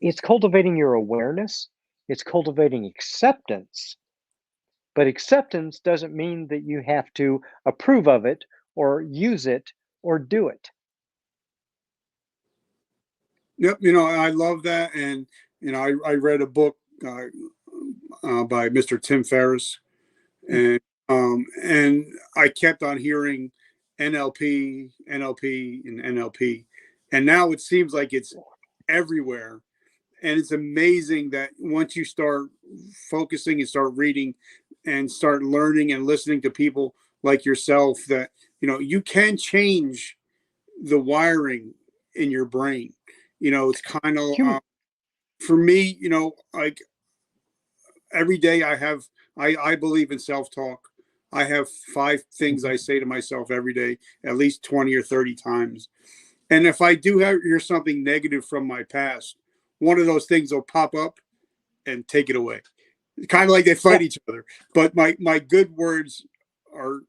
it's cultivating your awareness, it's cultivating acceptance, but acceptance doesn't mean that you have to approve of it or use it or do it. Yep. I love that. And, I read a book by Mr. Tim Ferriss, and I kept on hearing NLP, NLP, and NLP. And now it seems like it's everywhere. And it's amazing that once you start focusing and start reading and start learning and listening to people like yourself, that, you can change the wiring in your brain. It's kind of, for me, like every day I believe in self-talk. I have 5 things I say to myself every day, at least 20 or 30 times. And if I do hear something negative from my past, one of those things will pop up and take it away. Kind of like they fight each other. But my good words are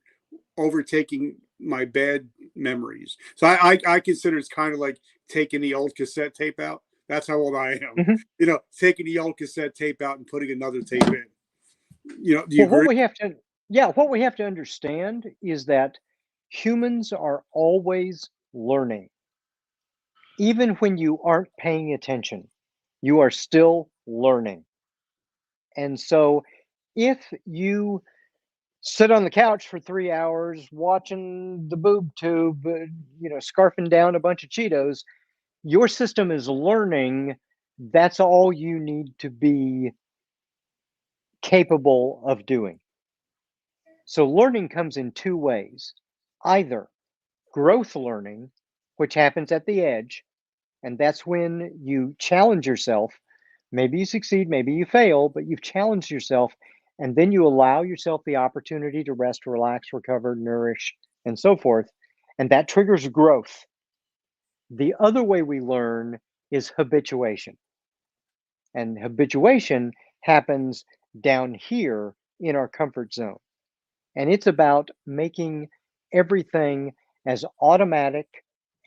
overtaking my bad memories. So I consider it's kind of like taking the old cassette tape out. That's how old I am. Mm-hmm. Taking the old cassette tape out and putting another tape in. Do you Well, agree? what we have to understand is that humans are always learning. Even when you aren't paying attention, you are still learning. And so if you sit on the couch for 3 hours watching the boob tube, scarfing down a bunch of Cheetos, your system is learning. That's all you need to be capable of doing. So learning comes in 2 ways. Either growth learning, which happens at the edge, and that's when you challenge yourself. Maybe you succeed, maybe you fail, but you've challenged yourself, and then you allow yourself the opportunity to rest, relax, recover, nourish, and so forth. And that triggers growth. The other way we learn is habituation. And habituation happens down here in our comfort zone. And it's about making everything as automatic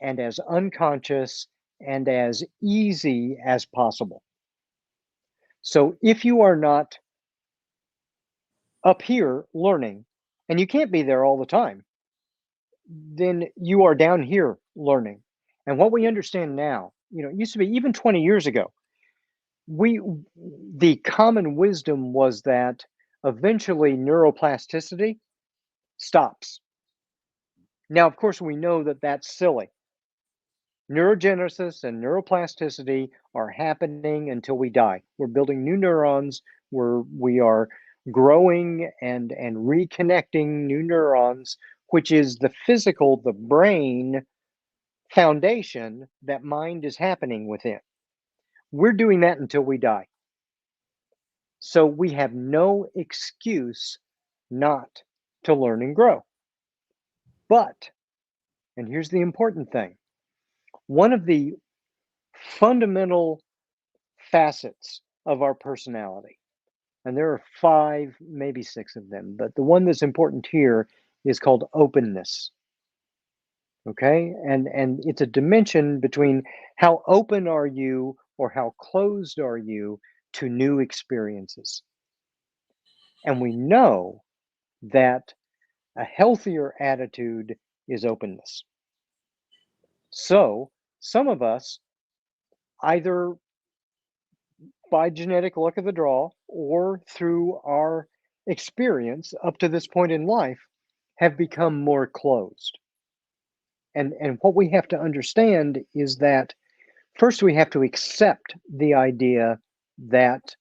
and as unconscious and as easy as possible. So if you are not up here learning, and you can't be there all the time, then you are down here learning. And what we understand now, it used to be even 20 years ago, the common wisdom was that eventually neuroplasticity stops. Now, of course, we know that that's silly. Neurogenesis and neuroplasticity are happening until we die. We're building new neurons, we are growing and reconnecting new neurons, which is the physical, the brain foundation that mind is happening within. We're doing that until we die. So we have no excuse not to learn and grow. But, and here's the important thing, one of the fundamental facets of our personality, and there are 5, maybe 6 of them, but the one that's important here is called openness. Okay, and it's a dimension between how open are you or how closed are you to new experiences. And we know that a healthier attitude is openness. So some of us, either by genetic luck of the draw or through our experience up to this point in life, have become more closed. And what we have to understand is that first we have to accept the idea that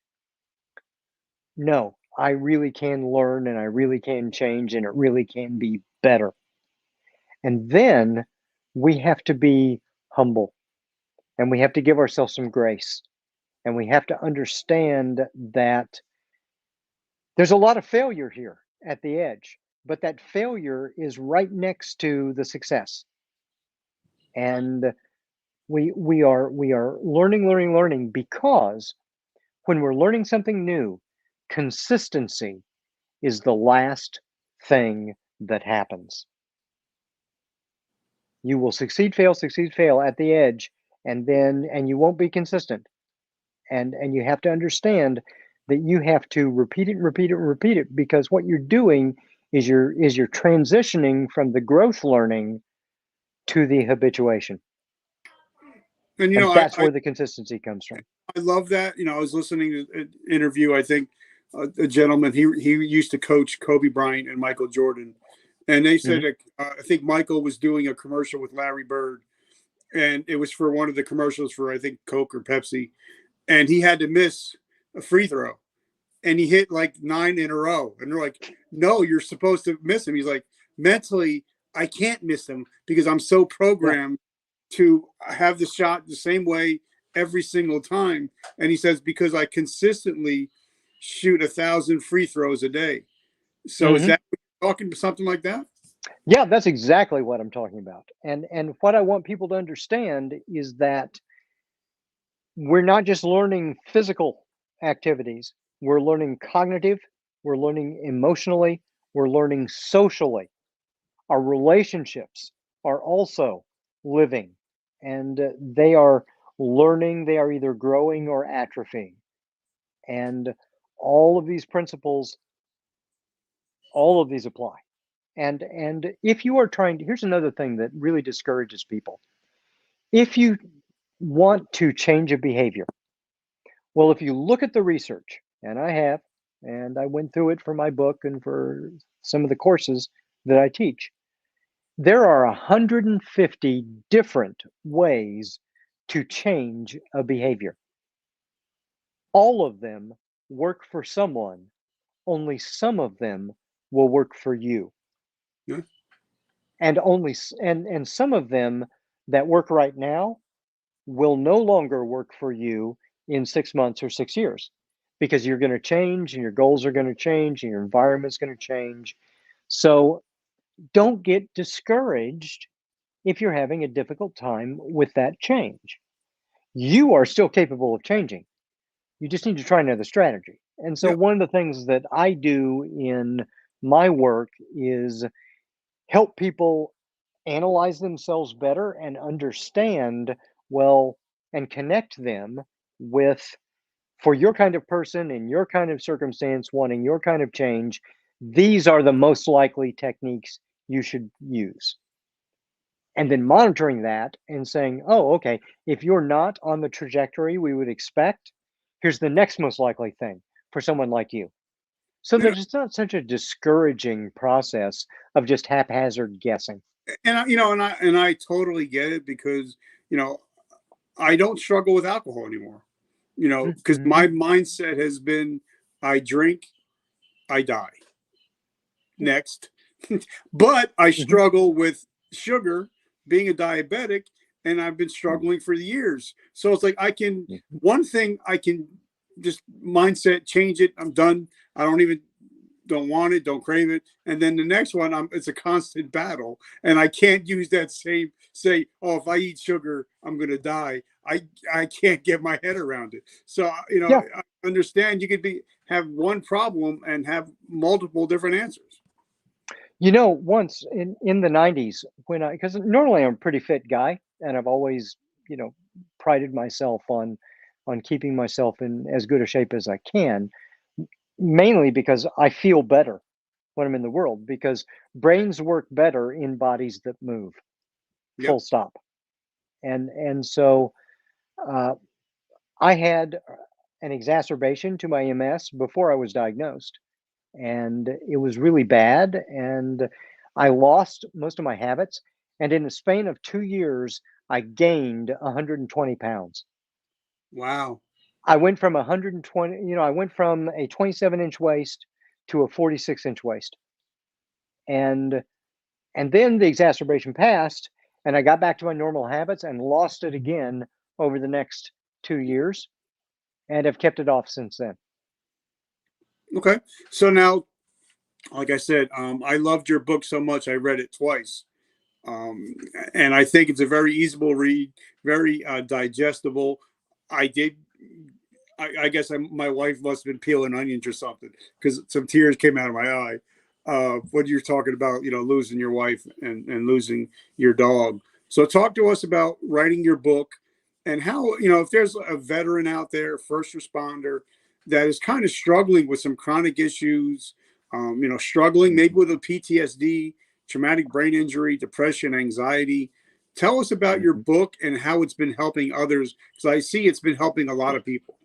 no, I really can learn and I really can change and it really can be better. And then we have to be humble and we have to give ourselves some grace. And we have to understand that there's a lot of failure here at the edge, but that failure is right next to the success. And we are learning because when we're learning something new, consistency is the last thing that happens. You will succeed, fail at the edge, and you won't be consistent. And you have to understand that you have to repeat it because what you're doing is you're transitioning from the growth learning to the habituation. And And that's where the consistency comes from. I love that. I was listening to an interview. I think a gentleman, he used to coach Kobe Bryant and Michael Jordan, and they said I think Michael was doing a commercial with Larry Bird, and it was for one of the commercials for I think Coke or Pepsi, and he had to miss a free throw, and he hit like 9 in a row, and they're like, "No, you're supposed to miss him." He's like, "Mentally, I can't miss them because I'm so programmed to have the shot the same way every single time." And he says, because I consistently shoot 1,000 free throws a day. So is that talking to something like that? Yeah, that's exactly what I'm talking about. And what I want people to understand is that we're not just learning physical activities. We're learning cognitive, we're learning emotionally, we're learning socially. Our relationships are also living, and they are learning, they are either growing or atrophying. And all of these principles, all of these apply. And if you are trying to, here's another thing that really discourages people. If you want to change a behavior, well, if you look at the research, and I have, and I went through it for my book and for some of the courses that I teach, there are 150 different ways to change a behavior. All of them work for someone, only some of them will work for you. Yeah. And and some of them that work right now will no longer work for you in 6 months or 6 years, because you're going to change and your goals are going to change and your environment's going to change. So don't get discouraged if you're having a difficult time with that change. You are still capable of changing. You just need to try another strategy. And so Yeah. one of the things that I do in my work is help people analyze themselves better and understand, well, and connect them with, for your kind of person in your kind of circumstance wanting your kind of change, these are the most likely techniques you should use. And then monitoring that and saying, oh, okay, if you're not on the trajectory we would expect, here's the next most likely thing for someone like you. So Yeah. that it's not such a discouraging process of just haphazard guessing. And I totally get it, because I don't struggle with alcohol anymore. Because Mm-hmm. my mindset has been, I drink, I die. Next. But I Mm-hmm. struggle with sugar, being a diabetic, and I've been struggling for years. So it's like Mm-hmm. one thing I can just mindset change it. I'm done. I don't want it, don't crave it. And then the next one, it's a constant battle. And I can't use that same say, oh, if I eat sugar, I'm gonna die. I can't get my head around it. So Yeah. I understand you could have one problem and have multiple different answers. Once in the 90s, because normally I'm a pretty fit guy and I've always, prided myself on keeping myself in as good a shape as I can, mainly because I feel better when I'm in the world, because brains work better in bodies that move, Yep. full stop. And so uh, I had an exacerbation to my MS before I was diagnosed, and it was really bad, and I lost most of my habits, and in the span of 2 years I gained 120 pounds. Wow. I went from 120, I went from a 27-inch waist to a 46-inch waist. And then the exacerbation passed, and I got back to my normal habits and lost it again over the next 2 years, and have kept it off since then. Okay. So now, like I said, I loved your book so much, I read it twice. Um, and I think it's a very easable read, very digestible. I did. I guess my wife must have been peeling onions or something, because some tears came out of my eye. What you're talking about, losing your wife and losing your dog. So talk to us about writing your book, and how, if there's a veteran out there, first responder, that is kind of struggling with some chronic issues, struggling maybe with a PTSD, traumatic brain injury, depression, anxiety. Tell us about your book and how it's been helping others, because I see it's been helping a lot of people.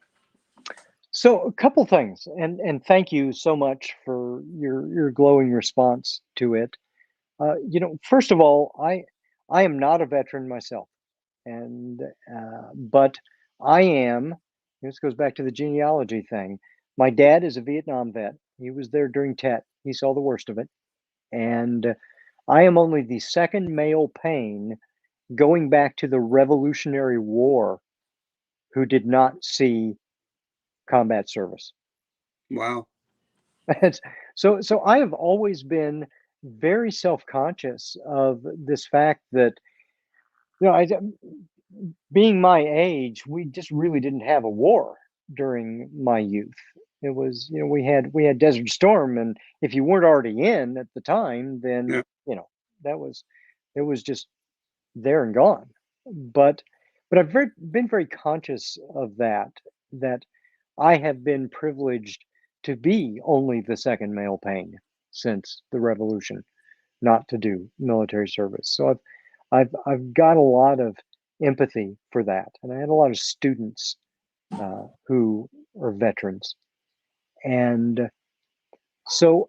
So a couple things, and thank you so much for your glowing response to it. First of all, I am not a veteran myself, and but I am. This goes back to the genealogy thing. My dad is a Vietnam vet. He was there during Tet. He saw the worst of it, and I am only the second male Payne going back to the Revolutionary War who did not see combat service. Wow. So I have always been very self-conscious of this fact that, being my age, we just really didn't have a war during my youth. It was, we had Desert Storm, and if you weren't already in at the time, then Yeah. that was it was just there and gone. But I've been very conscious of that I have been privileged to be only the second male Payne since the revolution, not to do military service. So I've got a lot of empathy for that, and I had a lot of students who are veterans, and so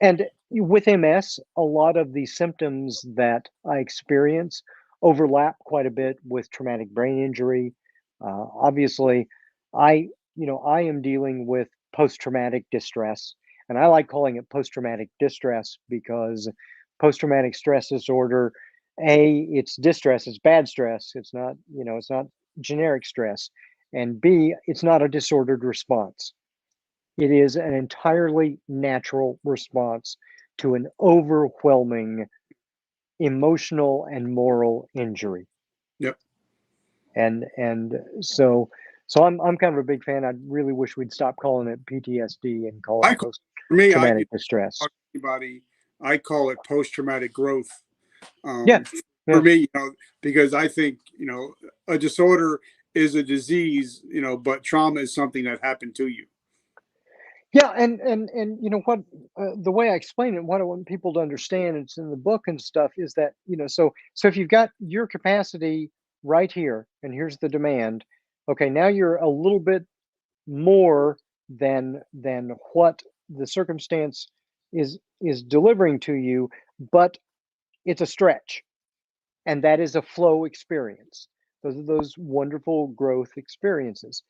and with MS, a lot of the symptoms that I experience overlap quite a bit with traumatic brain injury. Obviously, I am dealing with post-traumatic distress, and I like calling it post-traumatic distress because post-traumatic stress disorder, it's distress, it's bad stress. It's not generic stress, and B, it's not a disordered response. It is an entirely natural response to an overwhelming emotional and moral injury. Yep. And so I'm kind of a big fan. I really wish we'd stop calling it PTSD and call it For me, post-traumatic distress. anybody, I call it post-traumatic growth. Yeah. For me, because I think, a disorder is a disease, but trauma is something that happened to you. Yeah, and what the way I explain it, what I want people to understand, it's in the book and stuff, is that so if you've got your capacity right here, and here's the demand, okay, now you're a little bit more than what the circumstance is delivering to you, but it's a stretch, and that is a flow experience. Those are those wonderful growth experiences.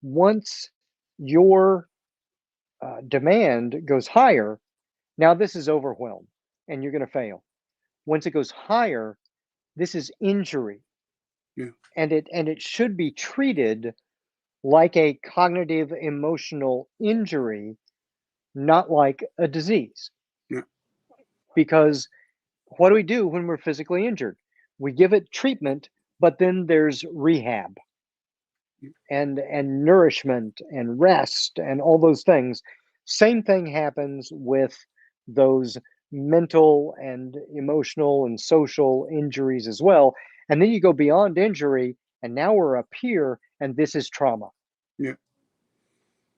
Once your demand goes higher, now this is overwhelm and you're going to fail. Once it goes higher, this is injury. Yeah. And it should be treated like a cognitive emotional injury, not like a disease. Yeah. Because what do we do when we're physically injured? We give it treatment, but then there's rehab and nourishment and rest and all those things. Same thing happens with those mental and emotional and social injuries as well. And then you go beyond injury, and now we're up here, and this is trauma. Yeah.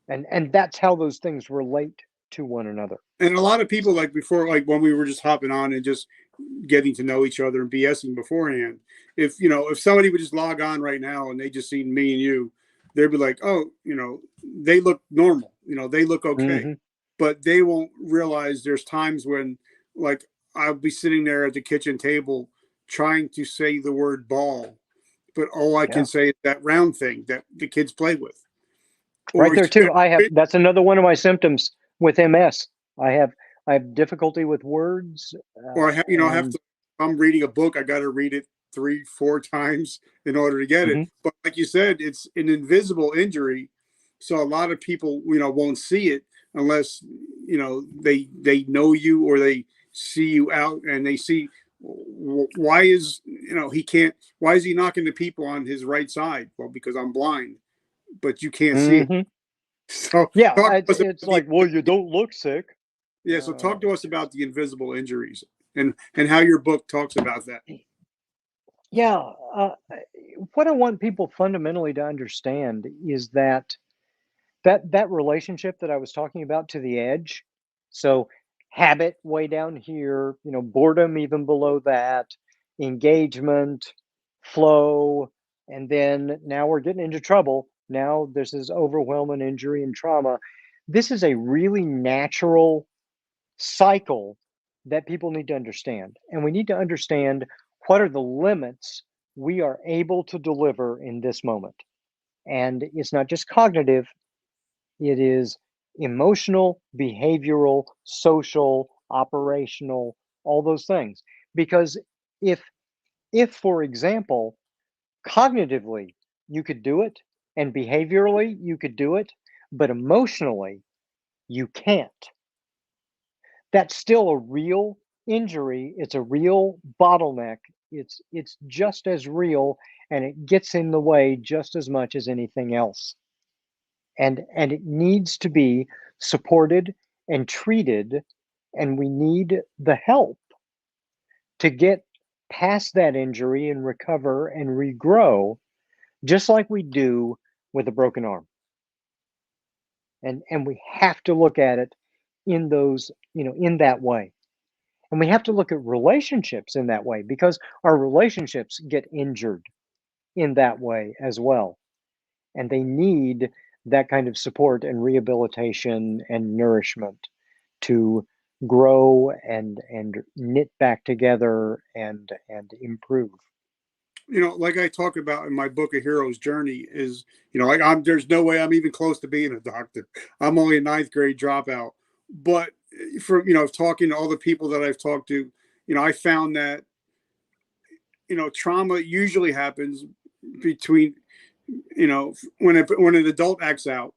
And that's how those things relate to one another. And a lot of people, like before, like when we were just hopping on and just getting to know each other and BSing beforehand, if somebody would just log on right now and they just seen me and you, they'd be like, oh, they look normal, they look okay. Mm-hmm. But they won't realize there's times when, like, I'll be sitting there at the kitchen table trying to say the word ball, but all I can say is that round thing that the kids play with. Right there too. That's another one of my symptoms with MS. I have difficulty with words. Or I have to. I'm reading a book. I got to read it 3-4 times in order to get it. Mm-hmm. But like you said, it's an invisible injury, so a lot of people won't see it unless they know you or they see you out and they see why is why is he knocking the people on his right side? Well, because I'm blind, but you can't see it. So yeah, it's like, well, you don't look sick. Yeah, so talk to us about the invisible injuries and how your book talks about that. Yeah, what I want people fundamentally to understand is that relationship that I was talking about to the edge. So habit way down here, boredom even below that, engagement, flow, and then now we're getting into trouble. Now there's this overwhelming injury and trauma. This is a really natural cycle that people need to understand. And we need to understand what are the limits we are able to deliver in this moment. And it's not just cognitive, it is emotional, behavioral, social, operational, all those things. Because if for example, cognitively you could do it and behaviorally you could do it, but emotionally you can't, that's still a real injury. It's a real bottleneck. It's just as real, and it gets in the way just as much as anything else. And it needs to be supported and treated, and we need the help to get past that injury and recover and regrow, just like we do with a broken arm. And we have to look at it in those, in that way. And we have to look at relationships in that way, because our relationships get injured in that way as well. And they need that kind of support and rehabilitation and nourishment to grow and knit back together and improve. Like I talk about in my book, A Hero's Journey, is, there's no way I'm even close to being a doctor. I'm only a ninth grade dropout. But from, talking to all the people that I've talked to, I found that, trauma usually happens between, when an adult acts out,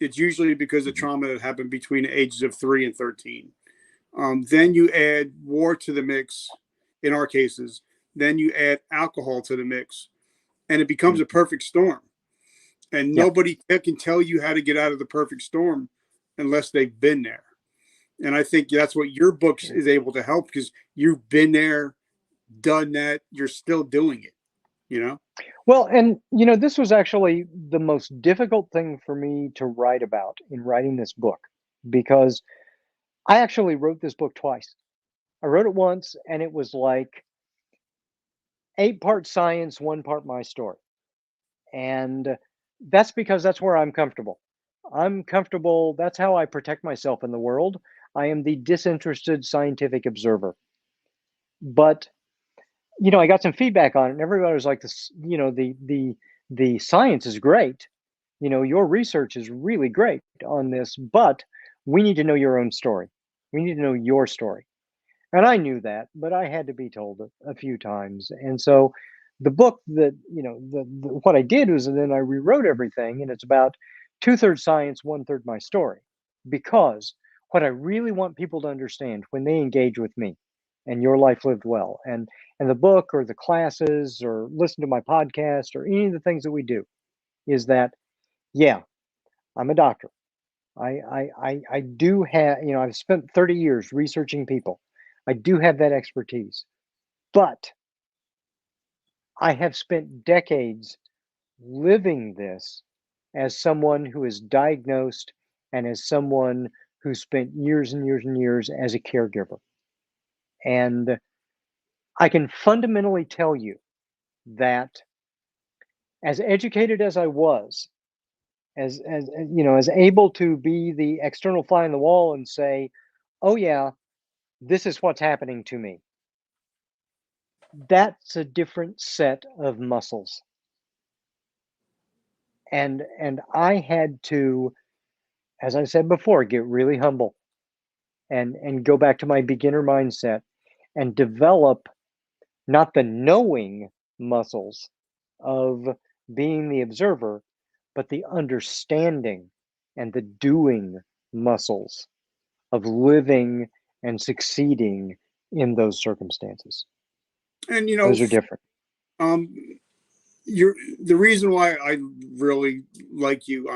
it's usually because of trauma that happened between the ages of 3 and 13. Then you add war to the mix, in our cases. Then you add alcohol to the mix, and it becomes a perfect storm. And nobody can tell you how to get out of the perfect storm unless they've been there. And I think that's what your book is able to help, because you've been there, done that, you're still doing it, Well, and this was actually the most difficult thing for me to write about in writing this book, because I actually wrote this book twice. I wrote it once, and it was like 8 part science, 1 part my story. And that's because that's where I'm comfortable. I'm comfortable. That's how I protect myself in the world. I am the disinterested scientific observer. But I got some feedback on it, and everybody was like, "This, the science is great. Your research is really great on this, but we need to know your own story. We need to know your story." And I knew that, but I had to be told it a few times. And so the book that, what I did was, and then I rewrote everything, and it's about 2/3 science, 1/3 my story. Because what I really want people to understand when they engage with me and Your Life Lived Well, and the book or the classes or listen to my podcast or any of the things that we do, is that, yeah, I'm a doctor. I do have, I've spent 30 years researching people. I do have that expertise, but I have spent decades living this as someone who is diagnosed and as someone who spent years and years and years as a caregiver. And I can fundamentally tell you that, as educated as I was, as able to be the external fly on the wall and say, "Oh yeah, this is what's happening to me," that's a different set of muscles. And I had to, as I said before, get really humble and go back to my beginner mindset and develop not the knowing muscles of being the observer, but the understanding and the doing muscles of living and succeeding in those circumstances. And Those are different. You're the reason why I really like you.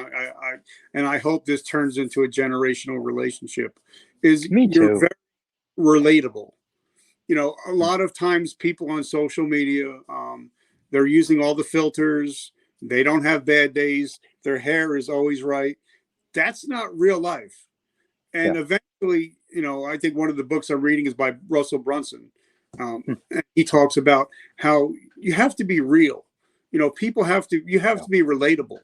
And I hope this turns into a generational relationship. Is Me you're too. very relatable. A lot of times people on social media, they're using all the filters. They don't have bad days. Their hair is always right. That's not real life. And Yeah. eventually, I think one of the books I'm reading is by Russell Brunson. And he talks about how you have to be real. People you have to be relatable.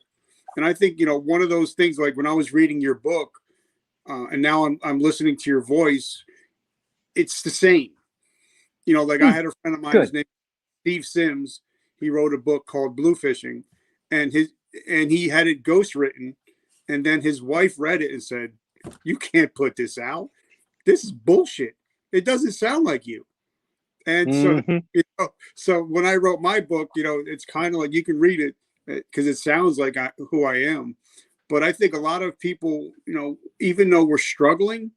And I think, one of those things, like when I was reading your book, and now I'm listening to your voice, it's the same. Like I had a friend of mine, his Good. name Steve Sims. He wrote a book called Bluefishing, and he had it ghostwritten, and then his wife read it and said, "You can't put this out. This is bullshit. It doesn't sound like you." And so, so when I wrote my book, it's kind of like you can read it because it sounds like who I am. But I think a lot of people, even though we're struggling,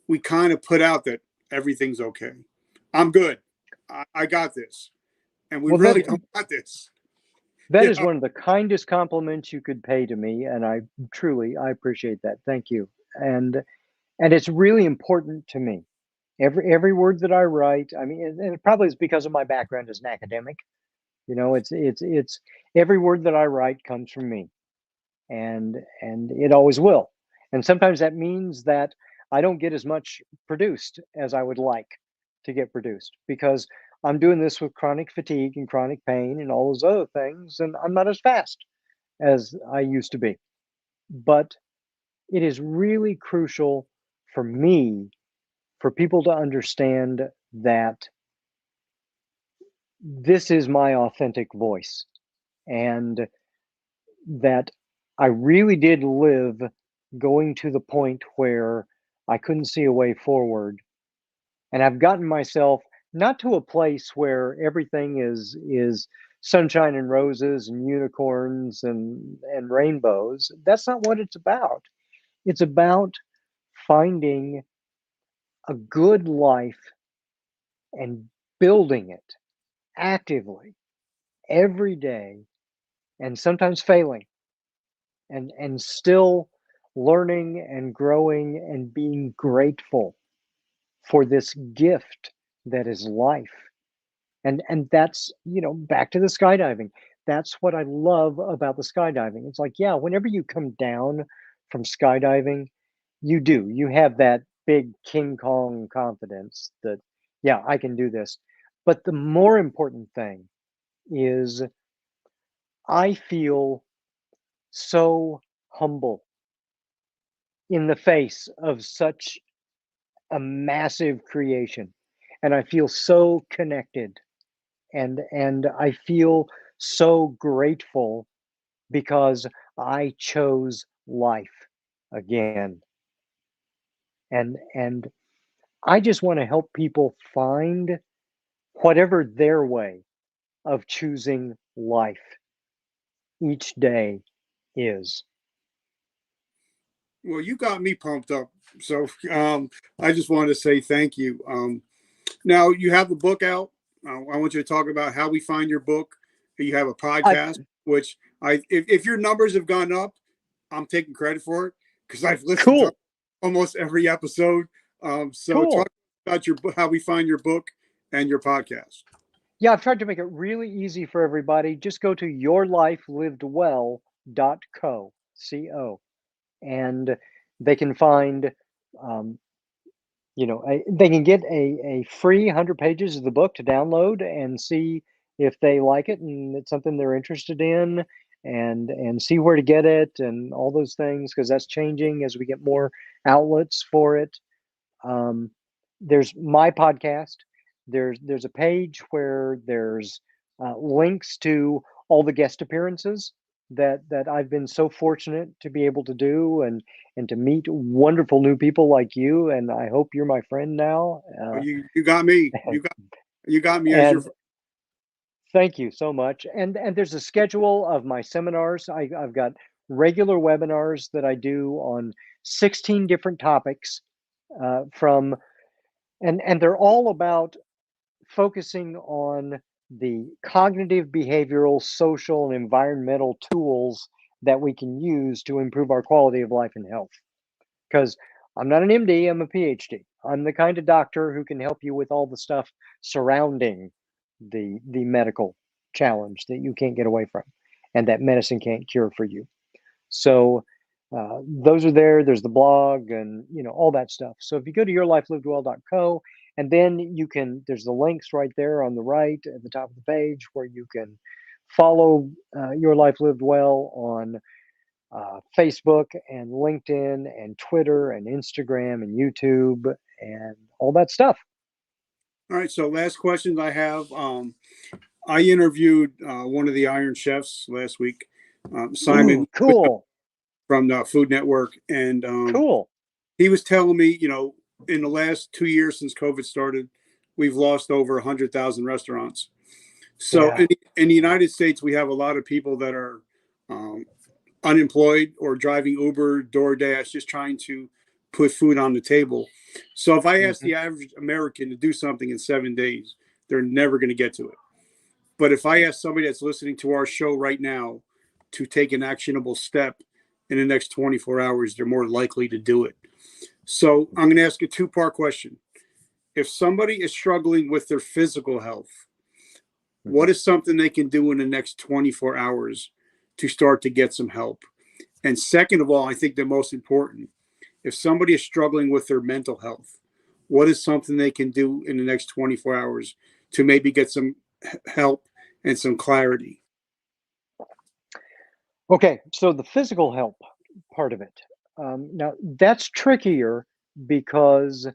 we kind of put out that everything's okay. I'm good. I got this. And we really don't got this. That is one of the kindest compliments you could pay to me, and I appreciate that. Thank you. And it's really important to me. Every word that I write, I mean, and it probably is because of my background as an academic. It's every word that I write comes from me, and it always will. And sometimes that means that I don't get as much produced as I would like to get produced, because I'm doing this with chronic fatigue and chronic pain and all those other things, and I'm not as fast as I used to be. But it is really crucial for me for people to understand that this is my authentic voice, and that I really did live going to the point where I couldn't see a way forward. And I've gotten myself not to a place where everything is sunshine and roses and unicorns and rainbows. That's not what it's about. It's about finding a good life and building it actively every day, and sometimes failing, and still learning and growing and being grateful for this gift that is life. And that's, back to the skydiving. That's what I love about the skydiving. It's like, yeah, whenever you come down from skydiving, you have that big King Kong confidence that, yeah, I can do this. But the more important thing is I feel so humble in the face of such a massive creation, and I feel so connected, and I feel so grateful because I chose life again. And I just want to help people find whatever their way of choosing life each day is. Well, you got me pumped up. So I just wanted to say thank you. Now you have a book out. I want you to talk about how we find your book. You have a I podcast, which if your numbers have gone up, I'm taking credit for it because I've listened to Cool. almost every episode. So talk Cool. about how we find your book and your podcast. Yeah, I've tried to make it really easy for everybody. Just go to yourlifelivedwell.co, C-O, and they can find, um, they can get a free 100 pages of the book to download and see if they like it and it's something they're interested in, and see where to get it and all those things, because that's changing as we get more outlets for it. Um, there's my podcast. There's a page where there's links to all the guest appearances that I've been so fortunate to be able to do, and to meet wonderful new people like you. And I hope you're my friend now. Oh, you got me. You got me as your And friend. thank you so much. And there's a schedule of my seminars. I've got regular webinars that I do on 16 different topics, from and they're all about focusing on the cognitive, behavioral, social, and environmental tools that we can use to improve our quality of life and health. Because I'm not an MD, I'm a PhD. I'm the kind of doctor who can help you with all the stuff surrounding the medical challenge that you can't get away from and that medicine can't cure for you. So those are there. There's the blog and all that stuff. So if you go to yourlifelivedwell.co And then there's the links right there on the right at the top of the page where you can follow Your Life Lived Well on Facebook and LinkedIn and Twitter and Instagram and YouTube and all that stuff. All right. So last questions I have. I interviewed one of the Iron Chefs last week, Ooh, Simon cool. from the Food Network, and Cool. he was telling me, in the last 2 years since COVID started, we've lost over 100,000 restaurants. So Yeah. in the United States, we have a lot of people that are um, unemployed or driving Uber, DoorDash, just trying to put food on the table. So if I ask Mhm. the average American to do something in 7 days, they're never going to get to it. But if I ask somebody that's listening to our show right now to take an actionable step in the next 24 hours, they're more likely to do it. So I'm going to ask a two-part question. If somebody is struggling with their physical health, what Mhm. is something they can do in the next 24 hours to start to get some help? And second of all, I think the most important, if somebody is struggling with their mental health, what is something they can do in the next 24 hours to maybe get some help and some clarity? Okay, so the physical help part of it. Now, that's trickier because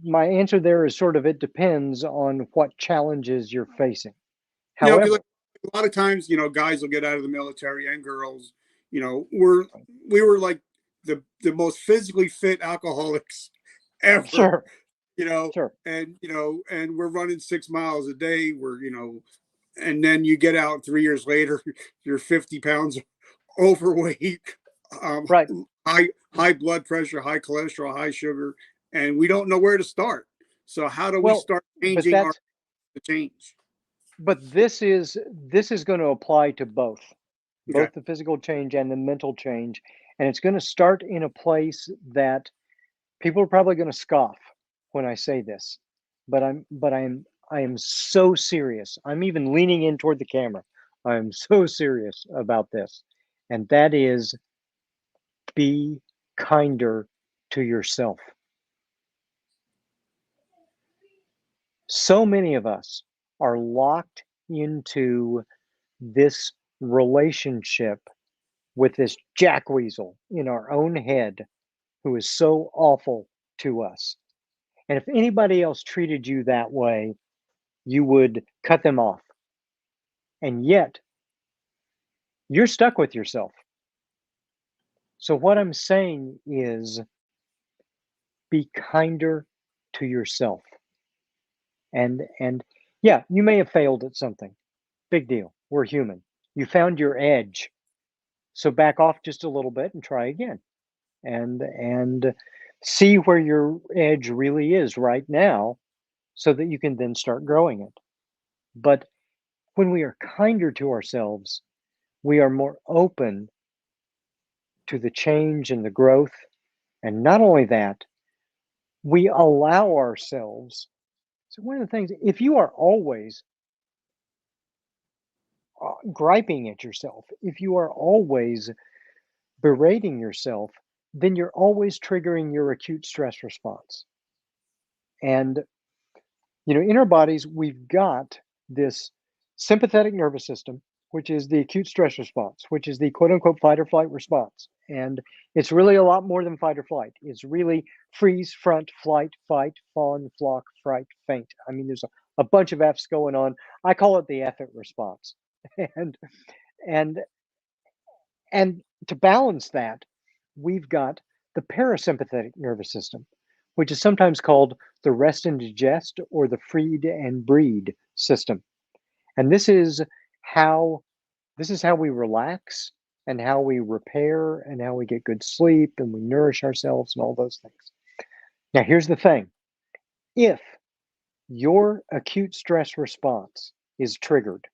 my answer there is sort of it depends on what challenges you're facing. Because However, a lot of times, guys will get out of the military and girls, we were like the most physically fit alcoholics ever, sure, you know, sure, and we're running 6 miles a day. And then you get out 3 years later, you're 50 pounds overweight, um, right. high blood pressure, high cholesterol, high sugar, and we don't know where to start. So how do we Well, start but changing our that's to change? but this is going to apply to Okay. both the physical change and the mental change, and it's going to start in a place that people are probably going to scoff when I say this, I am so serious. I'm even leaning in toward the camera. I'm so serious about this. And that is be kinder to yourself. So many of us are locked into this relationship with this jackweasel in our own head who is so awful to us. And if anybody else treated you that way, you would cut them off. And yet, you're stuck with yourself. So, what I'm saying is be kinder to yourself. And yeah, you may have failed at something. Big deal. We're human. You found your edge. So back off just a little bit and try again. And see where your edge really is right now so that you can then start growing it. But when we are kinder to ourselves, we are more open to the change and the growth. And not only that, we allow ourselves. So, one of the things, if you are always griping at yourself, if you are always berating yourself, then you're always triggering your acute stress response. And, in our bodies, we've got this sympathetic nervous system, which is the acute stress response, which is the quote unquote fight or flight response. And it's really a lot more than fight or flight. It's really freeze, front, flight, fight, fawn, flock, fright, faint. I mean, there's a bunch of F's going on. I call it the effort response. And and and to balance that, we've got the parasympathetic nervous system, which is sometimes called the rest and digest or the feed and breed system. And how this is how we relax and how we repair and how we get good sleep and we nourish ourselves and all those things. Now, here's the thing. If your acute stress response is triggered,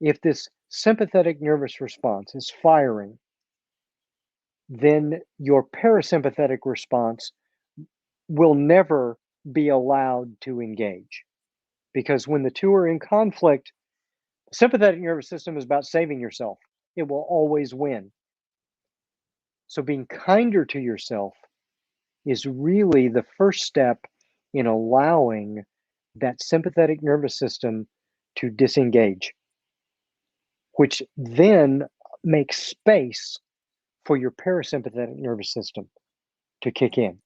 if this sympathetic nervous response is firing, then your parasympathetic response will never be allowed to engage. Because when the two are in conflict, the sympathetic nervous system is about saving yourself. It will always win. So being kinder to yourself is really the first step in allowing that sympathetic nervous system to disengage, which then makes space for your parasympathetic nervous system to kick in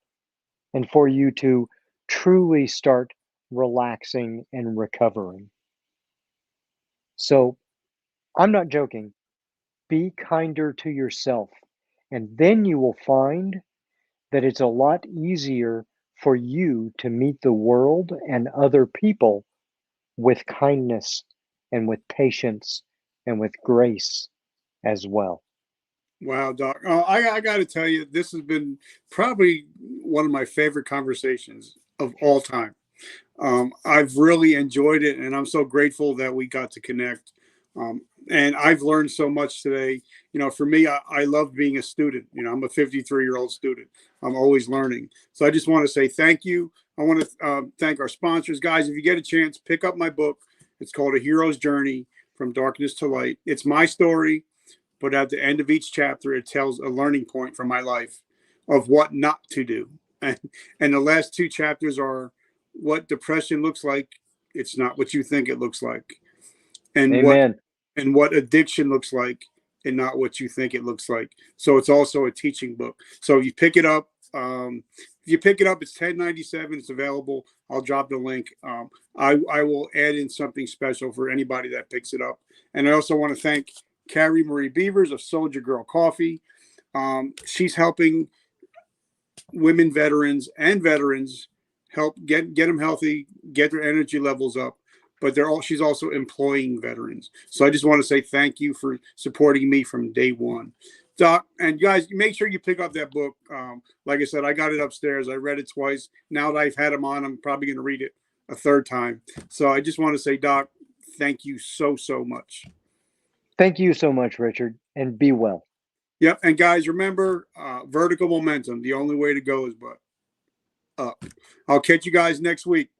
and for you to truly start relaxing and recovering. So I'm not joking. Be kinder to yourself. And then you will find that it's a lot easier for you to meet the world and other people with kindness and with patience and with grace as well. Wow, Doc. I got to tell you, this has been probably one of my favorite conversations of all time. I've really enjoyed it, and I'm so grateful that we got to connect. And I've learned so much today. For me, I love being a student. I'm a 53-year-old student. I'm always learning. So I just want to say thank you. I want to thank our sponsors. Guys, if you get a chance, pick up my book. It's called A Hero's Journey from Darkness to Light. It's my story, but at the end of each chapter, it tells a learning point from my life of what not to do. And the last two chapters are what depression looks like. It's not what you think it looks like. And Amen. what addiction looks like, and not what you think it looks like. So it's also a teaching book. So you pick it up. If you pick it up, it's $10.97. It's available. I'll drop the link. I will add in something special for anybody that picks it up. And I also want to thank Carrie Marie Beavers of Soldier Girl Coffee. She's helping women veterans and veterans help get them healthy, get their energy levels up. But she's also employing veterans. So I just want to say thank you for supporting me from day one. Doc, and guys, make sure you pick up that book. Like I said, I got it upstairs. I read it twice. Now that I've had them on, I'm probably going to read it a third time. So I just want to say, Doc, thank you so, so much. Thank you so much, Richard, and be well. Yep. And guys, remember, vertical momentum. The only way to go is up. I'll catch you guys next week.